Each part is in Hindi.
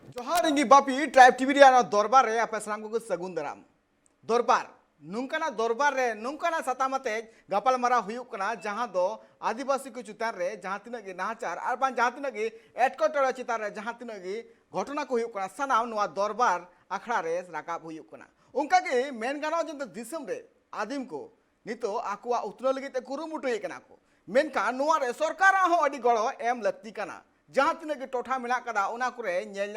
जोहार इंगी बापी ट्राइब टीवी रिया दरबार रे आपे सानाम को सगुन दाराम दरबार नुंकाना दरबार रे नुंकाना सतामते गपाल मारा हुयुक कना जहां दो आदिवासी को चितार रे जहां तिना गे नाचार आर बान जहां तिना गे एटकोटोड़ा चितार रे जहां तिना गे घटना को हुयुक कना सानाम नुआ दरबार अखड़ा रे राकाब हुयुक कना उनका गे मेन गानो जंत दिसम रे आदिम को नितो आकुआ उतनो लगिते कुरुमुटुए कना को मेनका नुआ रे सरकार हो अडी गड़ो एम लक्ति कना जहां तिना गे टोठा मेना कदा उना कुरे नेल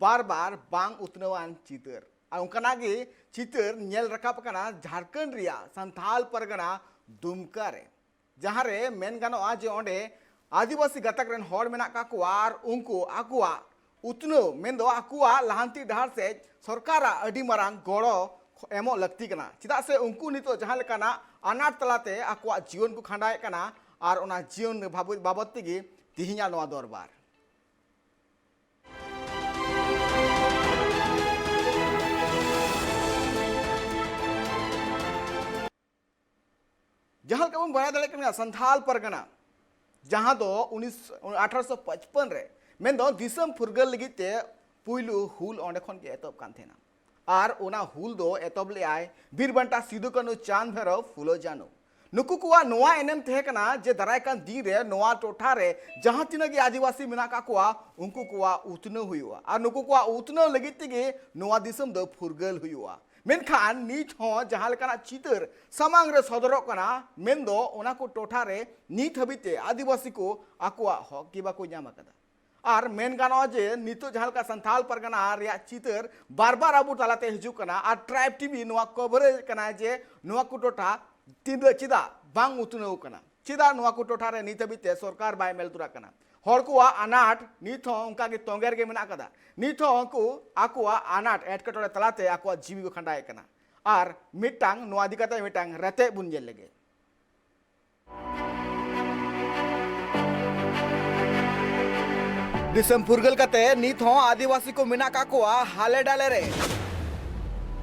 बार बार बांग उतनवान चितर और उनका गे चितर नेल रकाब कना झारखंड रिया संथाल परगना दुमका रे जहां रे मेन गानो आज ओंडे आदिवासी गतक रेन हॉर मेना का कुआर उनको आकुआ उतनो मेन दो आकुआ लहांती डहार से सरकारा अडी मरांग गड़ो एमो लगती कना चिदा से उनको नितो जहां लेकाना अनाट तलाते आकुआ जीवन को खंडाए कना और उना जीवन बाबत तेगी तिहिया नवा दरबार जहां कबन बड़ा दले कना संथाल परगना जहां दो 1855 रे मेन दो दिसम फुरगल लगिते पुइलु हुल ओंडे खन के एतब कान थेना आर ओना हुल दो एतब ले आय बीरबंटा सिदु कानु चांद भैरव फुलो जानो नुकु कुआ नोआ एनएम थे कना जे दराय कान दी रे नोआ टोठा रे जहां तिना गे आदिवासी मेना का कुआ उनको कुआ उतनो हुआ और नुकु कुआ उतनो लगित गे नोआ दिसम दो फुरगल हुआ मेनखान नीच हो जहां लेकाना चितर समांग रे सदरो कना मेन दो ओना को टोठा रे नीत हबिते आदिवासी को आकुआ हक किबा को ᱧᱟᱢ akada और मेन गानो जे नितो जहां का संथाल परगना रिया चितर बार बार आबू तालाते हिजु कना और ट्राइब टीवी नोआ कवरेज कना जे नोआ को टोठा तीन चिदा बांग उतनो कना चिदा नोआ को टोठा रे नीत हबिते सरकार बाय मेल तुरा कना हर को अनाट नित हो उनका के तोंगेर के मेना कदा नित हो उनको आकुआ अनाट एटकटोड़े तलाते आकुआ जीवी को खंडाए कना और मिटांग नोआ दिकते मिटांग रते बुनजेल लगे दिसम फुरगल कते नित हो आदिवासी को मेना काकुआ हाले डाले रे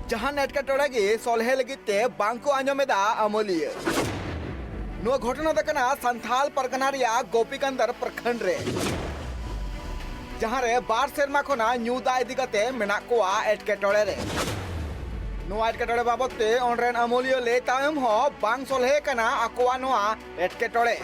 जहां एटकटोड़े गे सोलहे लगिते बांको आंजमेदा अमलिय नो घटना दकना संथाल परगना रिया गोपीकंदर प्रखंड रे जहां रे बार सेरमा खना न्यूदा इदिकते मेना कोआ एटकेटोड़े रे नो एटकेटोड़े बाबते ऑनरेन अमोलियो ले तायम हो बांग सोलहे कना अकोआ नोआ एटकेटोड़े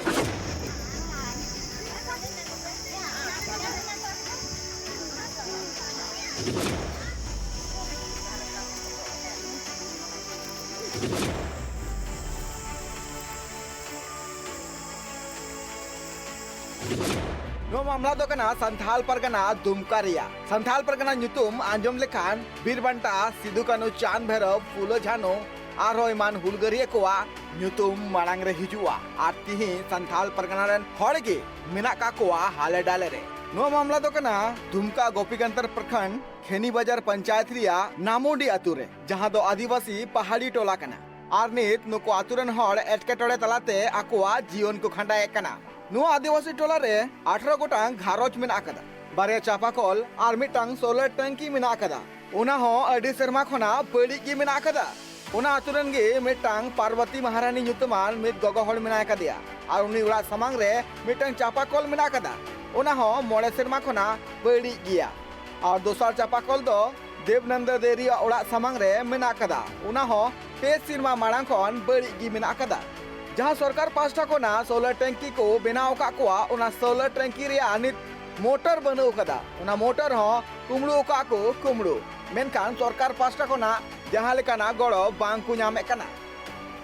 नो मामला दो कना संथाल परगना दुमका रिया संथाल परगना ᱧᱩᱛᱩᱢ आंजम लेखान बीरबंटा सिदु कानु चांद भैरव फुलो झानो आरो ईमान हुलगरिया कोआ ᱧᱩᱛᱩᱢ मांग रे हिजुआ आर तिही संथाल परगना रेन हड़ गे मेना का कोआ हाले डाले रे नो मामला दो कना दुमका गोपीकंदर प्रखंड खेनी बाजार पंचायत रिया नामोडी आतु रे जहां दो आदिवासी पहाड़ी टोला कना आर नित नुको आतुरन हड़ एटकेटोड़े तलाते आकुआ जीवन को खंडाए कना नो आदिवासी टोला रे 18 गोटांग घारोच मेना कदा बारे चापाकल आर मिटांग सोलर टंकी मेना कदा उना हो अडी सेरमा खना बड़ी की मेना कदा उना आतुरन गे मिटांग पार्वती महारानी ᱧᱩᱛᱩᱢᱟᱱ मित गोगो हड़ मेना कदिया आर उनी उड़ा समांग रे मिटांग चापाकल मेना कदा उना हो मोड़े सेरमा खना बड़ी गिया और दोसर चापाकल दो देवनंद देरिया उड़ा समांग रे मेना कदा उना हो पे सिरमा माड़ांग खन बड़ी गी मेना कदा जहां सरकार पास्टा को ना सोलर टैंकी को बनाव का कोआ उना सोलर टैंकी रे अनित मोटर बनव कदा उना मोटर हो कुमड़ो का को कुमड़ो मेनखान सरकार पास्टा को ना जहां लेकाना गड़ो बांग को ᱧᱟᱢᱮ कना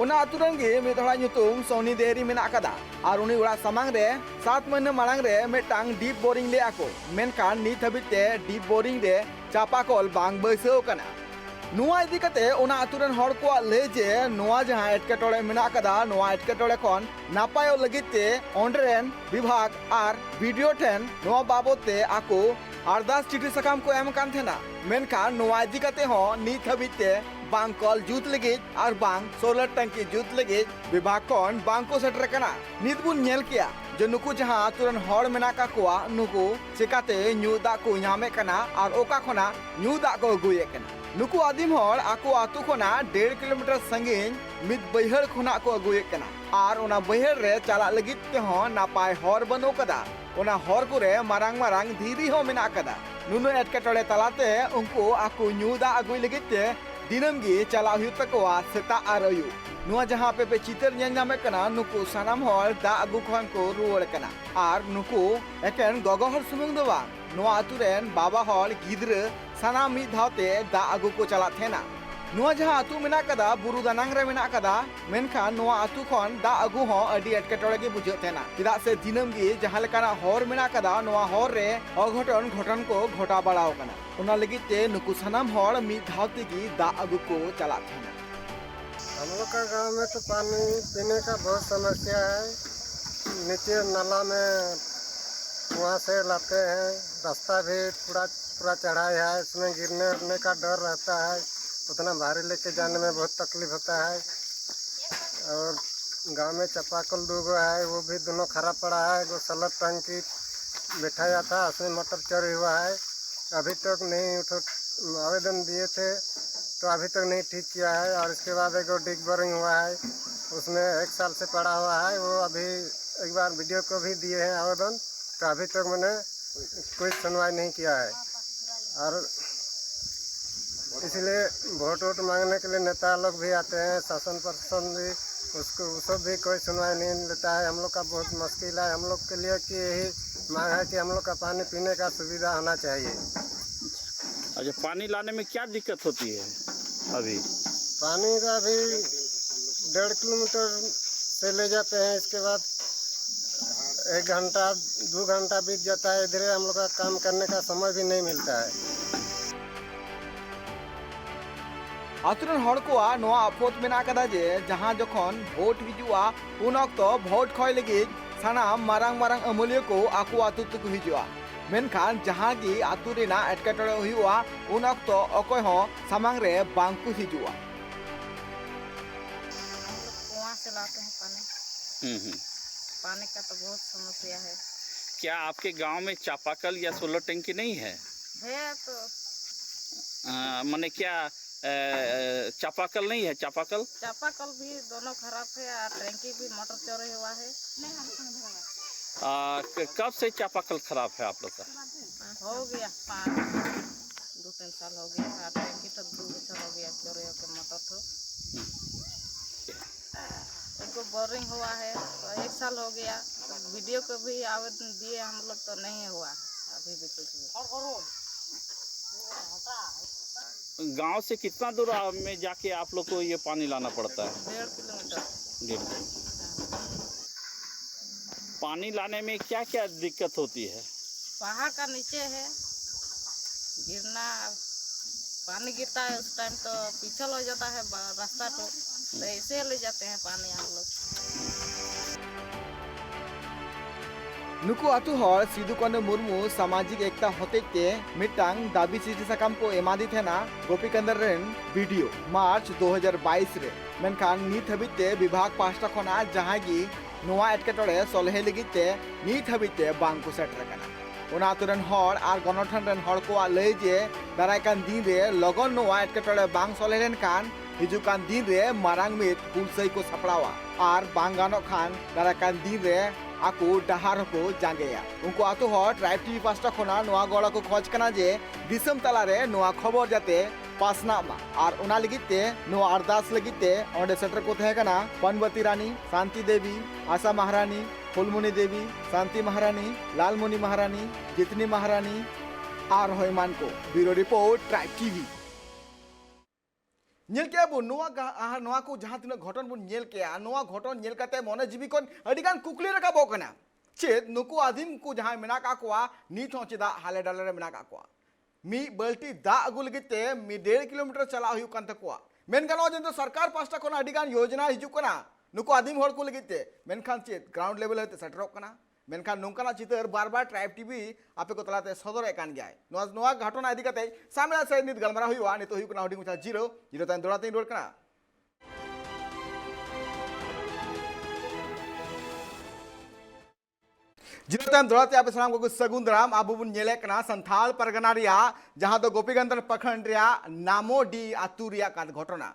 उना अतुरन गे मिदहड़ा ᱧᱩᱛᱩᱢ सोनी देरी मेना कदा और उनी उड़ा समांग रे 7 महीना मांग रे मिटांग डीप बोरिंग ले आको मेनखान नित हबिते डीप बोरिंग रे चापाकल बांग बैसव कना नुआ इदी कते उना अतुरन हड़ को ले जे नुआ जहां एटकेटोड़े मेना कदा नुआ एटकेटोड़े खन नापाय लगिते ऑनरेन विभाग आर वीडियो ठेन नुआ बाबते आको अरदास चिठी सकाम को एम कान थेना मेनखान नुआ इदी कते हो नित हबिते बांग कल जूत लगे और बांग सोलर टंकी जूत लगे विभाग खन बांग को सेटर कना नित बुन नेल किया जो नुकु जहां तुरन हड़ मेना का कुआ नुकु चिकाते न्यू दा को ᱧᱟᱢᱮ कना और ओका खना न्यू दा को गुये कना नुकु आदिम हड़ आको आतु खना 1.5 किलोमीटर संगीन मिद बैहड़ खना को अगुए कना और उना बैहड़ रे चला लगित ते हो नापाय हर बनो कदा ओना हर कोरे मारांग मारांग धीरी हो मेना कदा नुनु एटकेटोड़े तलाते उनको आकु न्यू दा अगुई लगिते दिनम गी चलाव हुई तकवा सेता आर अयु नुआ जहां पे चितर ᱧᱮᱞ कना नुकु सानाम हर दा अगु खन को रुवड़ कना आर नुकु एकेन गगो हर सुमुंग दो बांग नुआ आतुरेन बाबा हर गिद्र सानाम मी धावते दा अगु को चला थेना नुआ जहां आतु मेना कदा बुरु दानांग रे मेना कदा मेनखान नुआ आतु खन दा अगु हो अडी एटकेटोड़े गे बुझे थेना चेदा से दिनम गी जहां लेकाना हर मेना कदा नुआ हर रे अघटन घटन को घटा बाड़ाव कना उना लगिते नुकु सानाम हर मी धावते गी दा अगु को चला थेना। हम लोग का गांव में तो पानी पीने का बहुत समस्या है। नीचे नाला में वहाँ से लाते हैं, रास्ता भी पूरा चढ़ाई है, इसमें गिरने उड़ने का डर रहता है, उतना भारी लेके जाने में बहुत तकलीफ होता है। और गांव में चापाकल 2 गो है, वो भी दोनों खराब पड़ा है। वो सलर टंकी बिठाया था, उसमें मोटर चोरी हुआ है, अभी तक नहीं आवेदन दिए थे तो अभी तक नहीं ठीक किया है। और इसके बाद एक डिग बोरिंग हुआ है, उसमें 1 साल से पड़ा हुआ है, वो अभी एक बार वीडियो को भी दिए हैं आवेदन, तो अभी तक मैंने कोई सुनवाई नहीं किया है। और इसलिए वोट मांगने के लिए नेता लोग भी आते हैं, शासन प्रशासन भी, उसको भी कोई सुनवाई नहीं लेता है। हम लोग का बहुत मुश्किल है। हम लोग के लिए कि यही मांग है कि हम लोग का पानी पीने का सुविधा होना चाहिए। अच्छा, पानी लाने में क्या दिक्कत होती है अभी? पानी का अभी 1.5 किलोमीटर से ले जाते हैं, इसके बाद 1 घंटा 2 घंटा बीत जाता है, इधर हम लोग का काम करने का समय भी नहीं मिलता है। आतुरन हड़ को नोआ अफोत मेना कदा जे जहां जखन भोट हिजुआ उन अक्तो भोट खय लगी सानाम मारांग मारांग अमूल्य को आकु आतु तक हिजुआ मेनखान जहां गी आतु रेना एटकेटोड़े हुआ उन अक्तो अकोय हो सामांग रे बांकु हिजुआ। कुआं से लाते हैं पानी। पानी का तो बहुत समस्या है। क्या आपके गांव में चापाकल या सोलर टंकी नहीं है? है तो माने क्या चापाकल नहीं है? चापाकल भी दोनों खराब है और टंकी भी मोटर चोरी हुआ है। कब से चापाकल खराब है आप लोग का? हो गया 2-3 साल हो गया। और टंकी तो 2 साल हो गया चोरी होकर मोटर तो। एक बोरिंग हुआ है तो 1 साल हो गया। तो वीडियो को भी आवेदन दिए हम लोग तो नहीं हुआ अभी भी कुछ भी। गांव से कितना दूर में जाके आप लोग को ये पानी लाना पड़ता है? 1.5 किलोमीटर। 1.5 किलोमीटर। पानी लाने में क्या क्या दिक्कत होती है? पहाड़ का नीचे है, गिरना पानी गिरता है उस टाइम तो पिछल हो जाता है रास्ता, तो ऐसे ले जाते हैं पानी हम लोग। नुकु आतु हर सिदुकानु मुर्मू सामाजिक एकता होते मिटांग दाबी चिठी सकाम को एमादी थेना गोपीकांदर रेन वीडियो मार्च 2022 रे मेनखान नीत हबिते विभाग पास्टा खना जहां गी नोआ एटकेटोड़े सलहे लगिते नीत हबिते बांग को सेटर कना ओना आतुरन हर आर गणठन रन हर को लय जे दारायकान दिन रे लगन नोआ एटकेटोड़े बांग सलहे लेन कान हिजुकान दिन रे मारांग मित पुलसई को सपड़ावा आर बांग गानो खान दारायकान दिन रे आकु डहार को जांगेया उनको आतु हर ट्राइब टीवी पास्टा खना नोआ गड़ा को खोज कना जे दिसम तलारे नोआ खबर जाते पासना मा और उना लगिते नोआ अरदास लगिते ओंडे सेटर को तहे कना पनवती रानी, शांति देवी, आशा महारानी, फुलमुनी देवी, शांति महारानी, लालमुनी महारानी, जितनी महारानी और होयमान को। Bureau report tribe TV. Nail के बो नोआ को जहां तिना घटन बो नेल के नोआ घटन नेल काते मने जीवी कोन अडिगान कुकली रका बो कना चेत नुकु आदिम को जहां मेना का कोआ नीत हो चेदा हाले डाले मेना का कोआ मी बल्टी दा अगु लगिते मी 1.5 किलोमीटर चला हुई कान तकोआ मेन गानो जंतो सरकार पास्टा कोना अडिगान योजना हिजु कना नुकु आदिम हर को लगिते मेनखान चेत ग्राउंड लेवल होते सेटरक कना मेनखान नोंकाना चितर बार बार ट्राइब टीवी आपे को तलाते सदर एकान गया नोआ घटना इदी कते सामने से नित गलमरा हुआ नितो हुई कना हुडी मुचा 0 तान दोड़ा तीन रोड कना जिनताम दोड़ाते आप सलाम को सगुन राम आबू बुन नेले कना संथाल परगना रिया जहां दो गोपीकांदर प्रखंड रिया नामो डी आतु रिया का घटना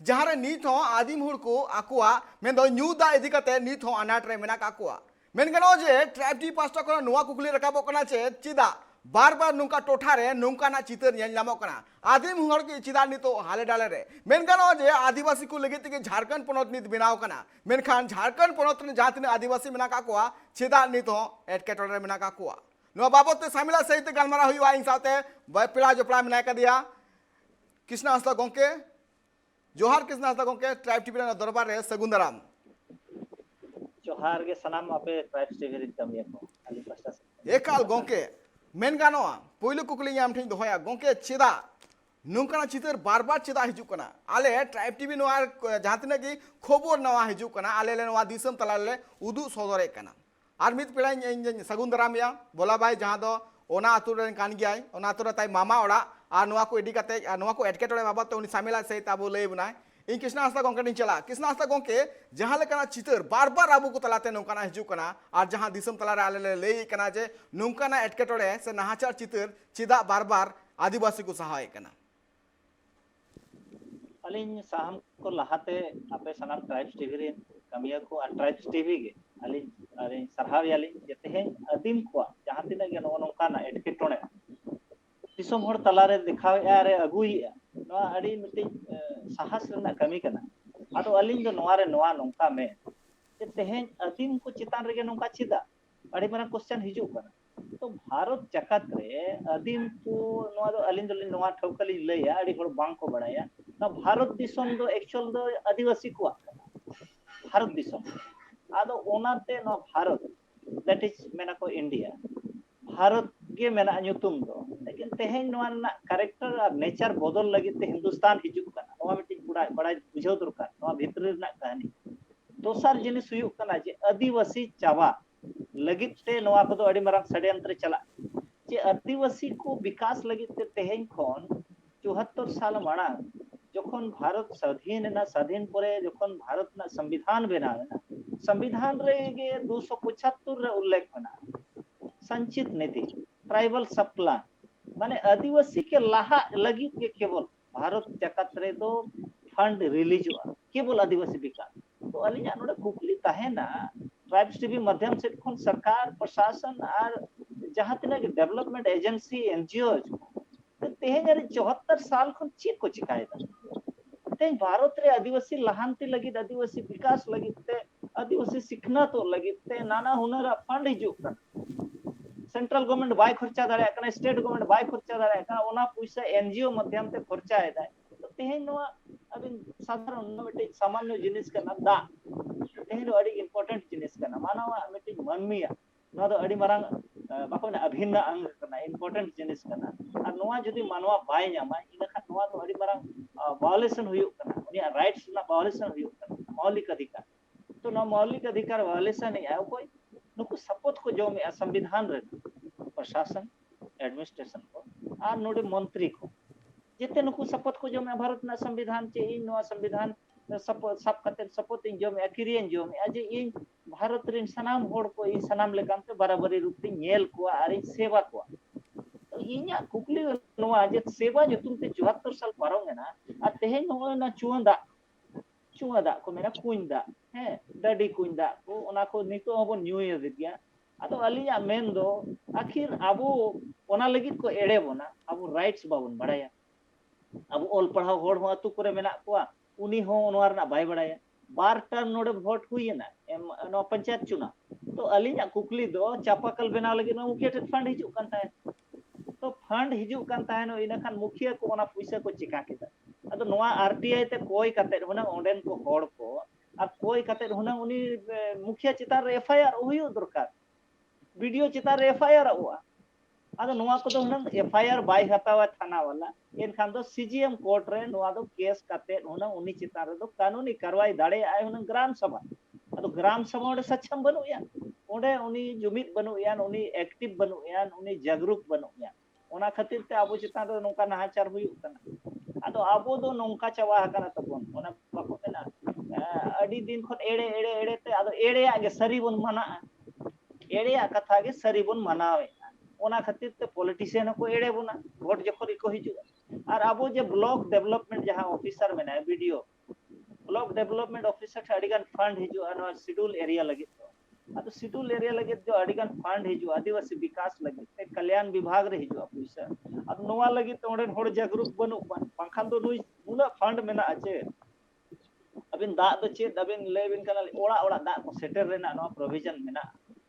जहां रे नीत हो आदिम हुड़ को आकुआ मेन दो न्यू दा इदी कते नीत हो अनाट रे मेना काकुआ मेन गानो जे ट्राइब टी पास्टा को नोआ कुकली रकाबो कना चे चिदा बार बार नुका टोठा रे नुका ना चितर नेल नामो कना आदिम हर के चिदा नितो हाले डाले रे मेन गानो जे आदिवासी को लगे के झारखंड पोनत नित बनाव कना मेन खान झारखंड पोनत ने जातिने आदिवासी मेना का कोआ चिदा नितो एटकेटोरे मेना का कोआ नो बाबत ते सामिला सहित गलमारा हुई इन साथे पेड़ा जोपड़ा मेना का दिया कृष्णा हंसदा गोंके जोहार कृष्णा हंसदा गोंके ट्राइब टीवी रे दरबार रे सगुंदराम जोहार गे सनाम आपे ट्राइब्स टीवी कमिया को अली पास्टा से एकाल गोंके मेन गानोआ पहिलो कुकली आम ठें दोहया गोंके चेदा नोंकाना चितर बार बार चेदा हिजु कना आले ट्राइब टीवी नोआ जहां तिना की खबर नवा हिजु कना आले ले नोआ दिसम तलाले उदु सदरे कना आर मित पेड़ा सगुन दारामिया बोला भाई जहां दो ओना आतु रे कान गियाय ओना आतु रे ताई मामा ओड़ा आर नोआ को इडी कते नोआ को एटकेटोड़े बाबत ते उनी सामिला सहित आबो लय बनाय इन कृष्णा हंसदा गोंके दिन चला कृष्णा हंसदा गोंके जहां लेकाना चितर बार बार आबो को तलाते नोंकाना हिजु कना आर जहां दिसम तलारे आले ले लय कना जे नोंकाना एटकेटोड़े से नाहाचार चितर चिदा बार बार आदिवासी को सहाय कना अलिन साहम को लहाते आपे सनाम ट्राइब्स टीवी रे कमिया को ट्राइब्स टीवी गे अलिन अलिन सरहाव याली जते हैं अदीम को जहां तिना गे नो नोंकाना एटकेटोड़े दिसम हर तलारे दिखावे आरे अगुई नो अडी मिटि साहस रना कमी कना आदो अलिन दो नोआरे नोआ नोंका में जे तेहें अदीम को चितान रे नोंका चिदा अडी मरा क्वेश्चन हिजु कना तो भारत जगत रे अदीम को नोआ दो अलिन दो नोआ ठोकली लैया अडी हर बांग को बड़ाया ना भारत दिसम दो एक्चुअल दो आदिवासी को भारत दिसम आदो ओनाते नो भारत दैट इज मेना को इंडिया भारत के मेना न्यूतुम दो लेकिन तेहें नोआ ना कैरेक्टर और नेचर बदल लगी ते हिंदुस्तान हिजुक कना नोआ मिटि बड़ा बड़ा बुझाव दरकार नोआ भितर ना कहानी दोसर जिनिस हुयुक कना जे आदिवासी चावा लगित ते नोआ को दो अडी मरांग षड्यंत्र चला जे आदिवासी को विकास लगित ते तेहें खोन 74 साल माणा जखन भारत स्वाधीन परे जखन भारत ना संविधान बनावेना संविधान रे गे 275 रे उल्लेख बना संचित नीति ट्राइबल सब प्लान माने आदिवासी के लाहा लगी के केवल भारत जगत रे दो फंड रिलीज हुआ केवल आदिवासी विकास तो अलिया नोडे कुकली ताहेना ट्राइब्स टीवी माध्यम से कोन सरकार प्रशासन और जहां तिना के डेवलपमेंट एजेंसी एनजीओ तेहें 74 साल खन चेक को चिकायदा ते भारत रे आदिवासी लहानती लगी आदिवासी विकास लगी ते आदिवासी सीखना तो लगी ते नाना हुनर फंड हिजु सेंट्रल गवर्नमेंट बाय खर्चा दाड़े कना स्टेट गवर्नमेंट बाय खर्चा दाड़े कना ओना पैसा एनजीओ माध्यम ते खर्चा है तो तेहें नोआ अबिन साधारण मिटे सामान्य जिनिस कना दा तेहें अडी इंपोर्टेंट जिनिस कना मानव मिटे मनमिया नोआ दो अडी मारंग बाको ना अभिन्न अंग कना इंपोर्टेंट जिनिस कना और नोआ जदी मानवा बाय न्यामा इनखा नोआ दो अडी मारंग वायलेशन हुयु कना उनिया राइट्स ना वायलेशन हुयु कना मौलिक अधिकार तो ना मौलिक अधिकार वायलेशन है कोई नुकु सपोर्ट को जो में संविधान रे प्रशासन एडमिनिस्ट्रेशन को और नोडे मंत्री को जेते नुकु सपोर्ट को जो में भारत ना संविधान चे इन नोआ संविधान सपोर्ट सब कते सपोर्ट इन जो में अकिरियन जो में अजे इन भारत रे सनाम होड़ को इ सनाम लेकान ते बराबरी रूप ते नेल को और सेवा को तो इन्या कुकली नोआ जे सेवा जो तुम ते 74 साल पारोगे ना आ तेहे नोआ ना चुआदा को मेरा कुंदा है डडी कुंदा को ओना को नितो हबो न्यूय दिया आतो अलिया मेन दो आखिर आबो ओना लगित को एड़े बोना आबो राइट्स बाबन बड़ाया अब ओल पढ़ाव होड़ हो अतु करे मेना कोआ उनी हो ओनवार ना बाय बड़ाया बार टर्म नोडे वोट हुई ना नो पंचायत चुनाव तो अलिया कुकली दो चापाकल बना लगी नो मुखिया फंड हिजु कांता है तो फंड हिजु कांता है नो इना खान मुखिया को ओना पैसा को चिका केदा अदो नोआ आरटीआई ते कोई कते हुना ओंडेन को होड़ को और कोई कते हुना उनी मुखिया चितार एफआईआर हुयु दरकार वीडियो चितार एफआईआर हुआ अदो नोआ को तो हुना एफआईआर बाय हतावा थाना वाला एनखान दो सीजीएम कोर्ट रे नोआ दो केस कते हुना उनी चितार दो कानूनी कार्रवाई दाड़े आय हुना ग्राम सभा अदो ग्राम सभा ओंडे सक्षम बनु या ओंडे उनी जुमित बनु या उनी एक्टिव बनु या उनी जागरूक बनु या ओना खातिर ते आबो चितार दो नोका नाहाचार हुयु कना अदो आबो दो नोंका चावा हकना तबन ओना बाको मेना अडी दिन खन एड़े ते अदो एड़े आगे सरी बन मना एड़े कथा गे सरी बन मनावे ओना खातिर ते पॉलिटिशियन को एड़े बना वोट जखन को हिजु और आबो जे ब्लॉक डेवलपमेंट जहां ऑफिसर मेना वीडियो ब्लॉक डेवलपमेंट ऑफिसर अडिगान फंड हिजु अन शेड्यूल एरिया लगी अब शिड्यूल एरिया लगे जो अड़ीगन फंड हिजु आदिवासी विकास लगे ते कल्याण विभाग रे हिजु पैसा अब नोवा लगे तो ओडे होड़ जागरूक बनु पंखान तो नुई मुना फंड मेना आचे अबिन दा दो चेद अबिन लेबिन कना ओड़ा ओड़ा दा को सेटर रेना नो प्रोविजन मेना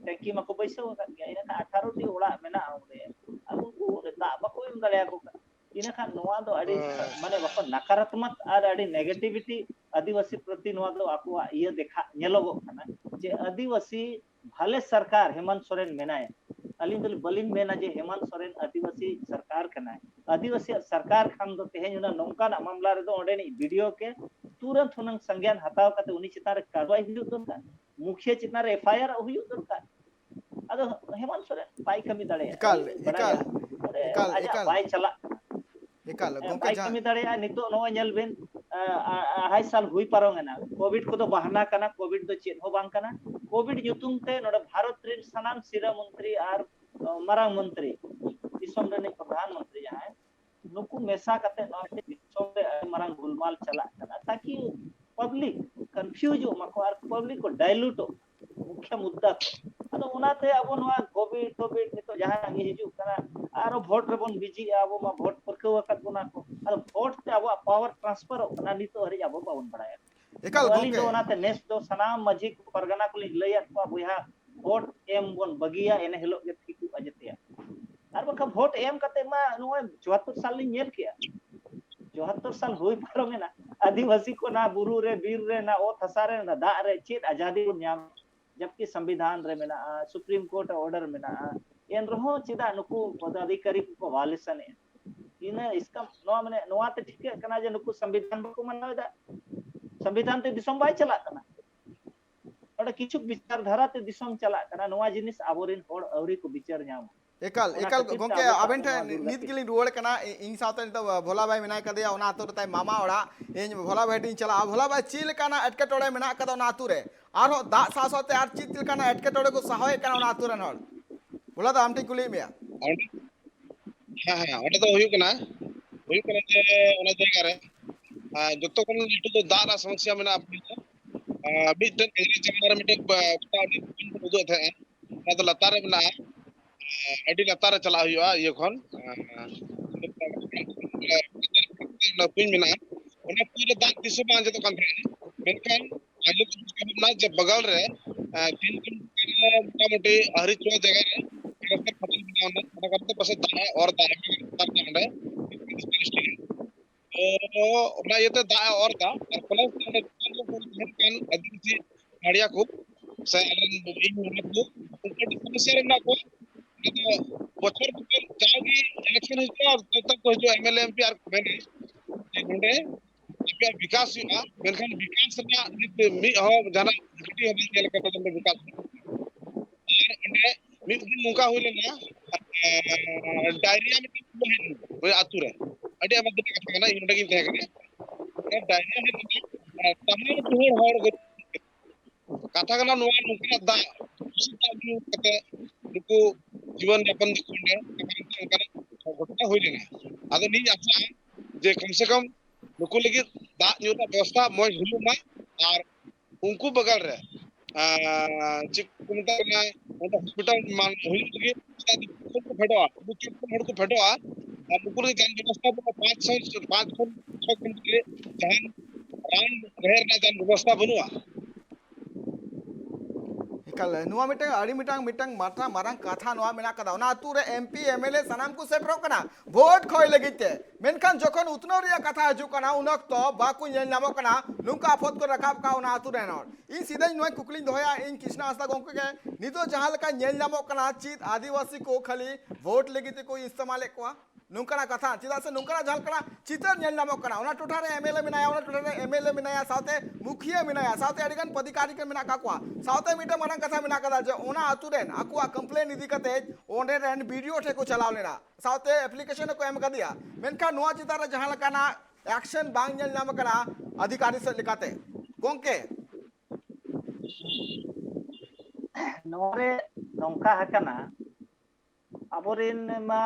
टैंकी मको पैसा का गया इना 18 टी ओड़ा मेना ओडे अब उनको दा बको एम दड़या को इना खान नोवा दो अड़ी माने बको नकारात्मक और अड़ी नेगेटिविटी आदिवासी प्रति नोवा दो आको ये देखा नेलोगो खाना जे आदिवासी भले सरकार हेमंत सोरेन मेनाय अलिन दल बलिन मेना जे हेमंत सोरेन आदिवासी सरकार कनाय आदिवासी सरकार खान दो तेहेन ना नौका ना मामला रे दो ओडे नी वीडियो के तुरंत हुनंग संज्ञान हताव कते उनी चितार कार्रवाई हुयु दरकार मुखिया चितार एफआईआर हुयु दरकार अदो हेमंत सोरेन बाई कमी दड़े एकाल बाई चला एकाल गोंके बाई कमी दड़े नितो नो नेल बेन अढ़ाई साल हुई पारोंगना कोविड को तो बहाना कना कोविड तो चेत हो बांग कना कोविड युतुम ते नोडे भारत रे सनाम सिरा मंत्री आर मरांग मंत्री दिसम रे प्रधानमंत्री जहां नुकु मेसा कते नोडे दिसम रे मरांग गुलमाल चला कना ताकि पब्लिक कंफ्यूज हो मको आर पब्लिक को डाइल्यूट हो मुख्य मुद्दा अदो उनाते अब नोआ कोविड नितो जहां आगे हिजु कना आरो वोट रे बन बिजी अब मा वोट परकव कत बुना को अदो वोट ते अब पावर ट्रांसफर ना नितो हरि अब बावन बड़ाया एकाल गोंके दो उनाते नेस दो सनाम मजी परगना को लैया को बुया वोट एम बन बगिया एने हेलो के ठीकु अजतिया आर बका वोट एम कते मा नोए 74 साल नि नेल किया 74 साल हुई पारो में ना आदिवासी को ना बुरु रे बीर रे ना ओ थसारे ना दा रे चेत आजादी न्याम जबकि संविधान रे मेना सुप्रीम कोर्ट ऑर्डर मेना एन रहो चिदा नुकु पदाधिकारी को वालिसन इन इसका नो माने नोआते ठीक है कना जे नुकु संविधान को मनदा संविधान ते दिसम बाय चला कना ओडे किछु विचारधारा ते दिसम चला कना नोआ जिनिस आबोरिन होड़ अवरी को विचार न्याम एकाल गोंके अबेन ठे नित गिली रुवाड़ कना इन साथे तो भोला भाई मेना कदिया ओना आतु रे मामा ओड़ा इन भोला भाई टिन चला भोला भाई चील कना अटके टोड़े मेना कदा ओना आतु रे आरो दा सासोते आर चील कना अटके टोड़े को सहाय कना ओना आतु रे नोड़ बोला दा आमटी कुली मिया हाँ हाँ ओटा तो हुई कना जे ओना जगह रे जत्तो कोन लिटु तो दारा समस्या मेना बिटन एग्री जगह रे मिटे उता उदो थे ना तो लतारे मेना अडी लतारे चला हुआ ये खन ना पिन मेना ओना पूरे दाग दिसो बांजे तो कान मेनकान आलू ना जब बगल रे तीन दिन मोटा मोटी हरी चो जगह रे रस्ते खत्म बनाना ना करते बस दाए और दाए तक हमने तो अपना ये तो दाए और था प्लस मेनकान अधिक गाड़िया को से इन को ऊपर समस्या ना को बचर जाओगी इलेक्शन हिस्सा तो तक को जो एमएलए एमपी आर मैंने गुंडे क्या विकास हुआ मेनखान विकास ना मी हो जाना घटी हो गेल का तो विकास और अंडे मी दिन मुका होले ना डायरिया में वो आतुरे अडे मध्य कथा ना इंडगी थे करे डायरिया में तमाम ढोर होड़ कथा कना नोआ नुकना दा सुता नु कते नुकु जीवन यापन दिखुंडे कना घटना होइले ना आदो नी अच्छा जे कम से कम नुकु लगी दा न्यूता व्यवस्था मोय हुलुमा और उनको बगल रे चिक कुमता ना उनका हॉस्पिटल मान हुई लगी को फडवा को फडवा नुकु के जान व्यवस्था को 500 के जहां रान रहर ना जान व्यवस्था बनुआ एकाल नुआ मिटंग अड़ी मिटंग मात्रा मारंग कथा नुआ मेना कदा ओना आतु रे एमपी एमएलए सनाम को सेटरो कना वोट खोय लगिते मेनखान जखन उतनो रिया कथा हजु कना उनक तो बाकु नेल नामो कना नुका आफत को रखाब का ओना आतु रे नोर इन सीधे नुआ कुकली दोया इन कृष्णा आस्था गोंके के नितो जहां लका नेल नामो कना चित आदिवासी को खाली वोट लगिते को इस्तेमाल को नुकना कथा चिदा से नुकना जहां कना चितर नेल नामो कना ओना टोठा रे एमएलए मिनाया ओना टोठा रे एमएलए मिनाया साथे मुखिया मिनाया साथे अडिगन पदाधिकारी के मिना काकुआ साथे मिटे मारंग कथा मिना कदा जे ओना आतु रेन आकुआ कंप्लेन इदी कते ओंडे रेन वीडियो ठे को चलाव लेना साथे एप्लीकेशन को एम कदिया मेनका नोआ चितार जहां लकाना एक्शन बांग नेल नाम कना अधिकारी से लिखाते गोंके नोरे नोंका हकना अबोरिन मा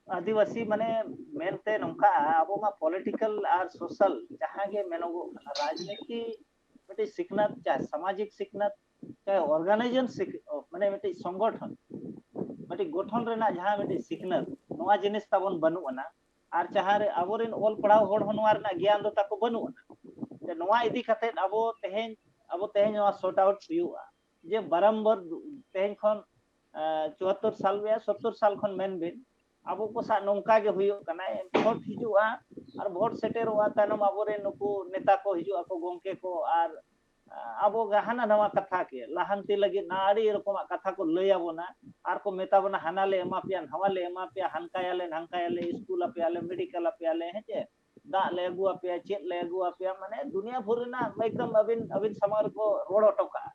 आदिवासी माने मेनते नोंका अब मा पॉलिटिकल और सोशल जहां गे मेनो राजनीति मटे सिकनत चाहे सामाजिक सिकनत चाहे ऑर्गेनाइजेशन माने मिट्टी संगठन मिट्टी गठन रेना जहां मिट्टी सिखनत नोआ जिनिस ताबन बनु अना आर चाहे आबोरेन ओल पढ़ाव होड़ होनवा रेना ज्ञान दो ताको बनु अना ते नोआ इदी खाते आबो तेहेन नोआ सॉर्ट आउट हुआ जे बारंबार तेहेन खन 74 साल या 70 साल खन मेन बिन आबो को सा नौका के हुयो कना भोट हिजुआ और भोट सेटेरोआ तानम आबोरे नुकु नेता को हिजुआ को गोंके को और आबो हाना नवा कथा के लाहंती लगी ना आड़ी रकम कथा को लय आबोना और को मेता बना हानाले एमा पिया हवाले एमा पिया हनकायाले स्कूल अपियाले मेडिकल अपियाले हेचे दा ले अगु अपिया चेत ले अगु अपिया माने दुनिया भर ना एकदम अबिन समार को रोड टोका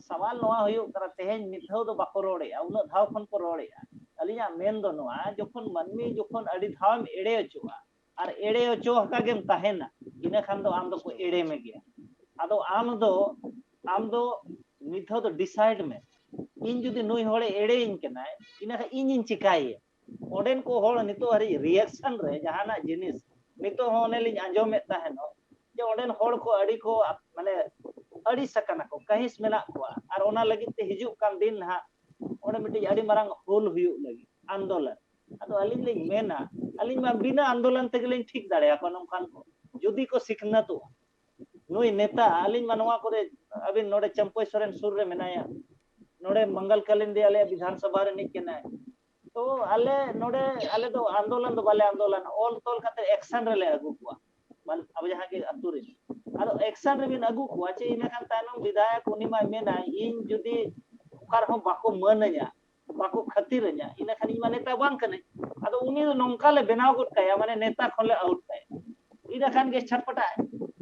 सवाल नवा हुयो करा तेहेन मिथाव दो बाको रोड़े उन धाव खन को रोड़े अलिया मेन दो नवा जखन मनमी जखन अड़ी धावम एड़े अचुआ और एड़े अचो हका गेम ताहेना इना खान दो आम दो को एड़े में गया आदो आम दो मिथाव दो डिसाइड में इन जुदी नुई होड़े एड़े इन केना इना खा इन चिकाये ओडेन को होड़ नितो हरी रिएक्शन रे जहाना जिनिस नितो होने लिन आंजोमे ताहेनो जे ओडेन होड़ को अड़ी को माने अड़ी सकना को कहिस मेना को और ओना लगी ते हिजु कान दिन हा ओने मिटी अड़ी मारंग होल हुयु लगी आंदोलन अदो अलिन लिन मेना अलिन मा बिना आंदोलन ते लिन ठीक दाड़े अपन खान को जुदी को सिखना तो नुई नेता अलिन मनवा करे अबिन नोडे चंपई सोरेन सुर रे मेनाया नोडे मंगल कलिन दे आले विधानसभा रे निकना तो आले तो आंदोलन तो बाले आंदोलन ऑल तोल खाते एक्शन रे ले अगु को मन अब जहां के अतुर आदो एक्शन रे बिन अगु को चे इना खान तायनम विधायक उनी मा मेना इन जुदी कार हो बाको मनया बाको खतिरnya इना खान इन नेता बांग कने आदो उनी तो नोंका ले बनाव गुट काया माने नेता खले आउट काया इना खान के छटपटा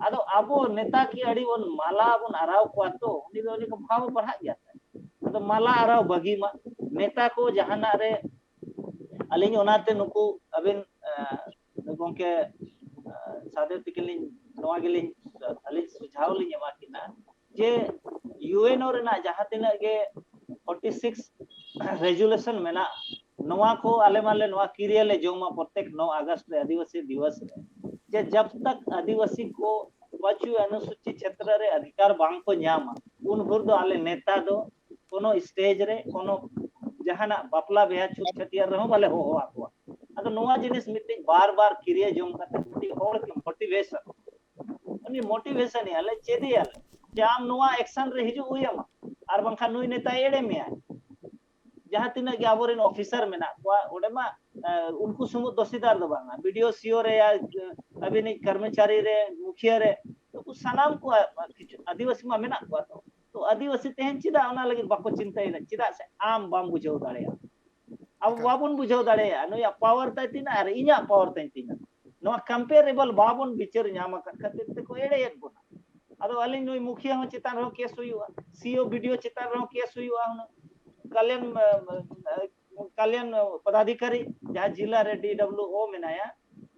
आदो आबो नेता की अड़ी वन माला बन आराव को तो उनी को भाव पढ़ा जाता आदो माला आराव बगी मा नेता को जहाना रे अलिन ओनाते नुकु अबिन गोंके सादे तिकलिन नोआ गेलिन अलिन सुझाव लिन एमा किना जे यूएनओ रेना जहां तिना के 46 रेजुलेशन मेना नोआ को आले माले नोआ किरियले जोमा प्रत्येक 9 अगस्त रे आदिवासी दिवस रे जे जब तक आदिवासी को पांचवी अनुसूचित क्षेत्र रे अधिकार बांग को न्यामा उन भर दो आले नेता दो कोनो स्टेज रे कोनो जहाना बापला बेहा छुट छतियार रहो वाले हो आको अदो नोआ जिनिस मिटिंग बार किरिया जोम करते मिटिंग होड़ की मोटिवेशन याले चेदी याले जे आम नोआ एक्शन रे हिजु उयमा आर बंखा नुई नेता एड़े में आय जहां तिना के आबोरेन ऑफिसर मेना को ओडे मा उनको सुमु दोषीदार दो बांगा वीडियो सीओ रे या अभिनय कर्मचारी रे मुखिया रे तो सनाम को आदिवासी मा मेना तो आदिवासी तेहन चिदा ओना लगी बाको चिंता चिदा से आम बाम बुझाव दाड़े अब बाबुन बुझाव दाड़े नुया पावर ताइतिना अरे इना पावर ताइतिना नो कंपेरेबल बाबुन बिचार न्याम खातिर ते को एड़े एक गुना अदो अलिन नुई मुखिया हो चितान रो केस हुआ सीओ वीडियो चितान रो केस हुआ कल्याण पदाधिकारी जहां जिला रे डीडब्ल्यूओ मेनाया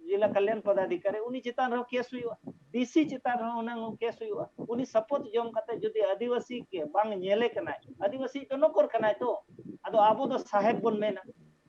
जिला कल्याण पदाधिकारी उनी चितान रो केस हुआ डीसी चितान रो उना केस हुआ उनी सपोर्ट जोम कते जदी आदिवासी के बांग नेले कनाय आदिवासी तो नोकर कनाय तो अदो आबो दो साहेब बन मेना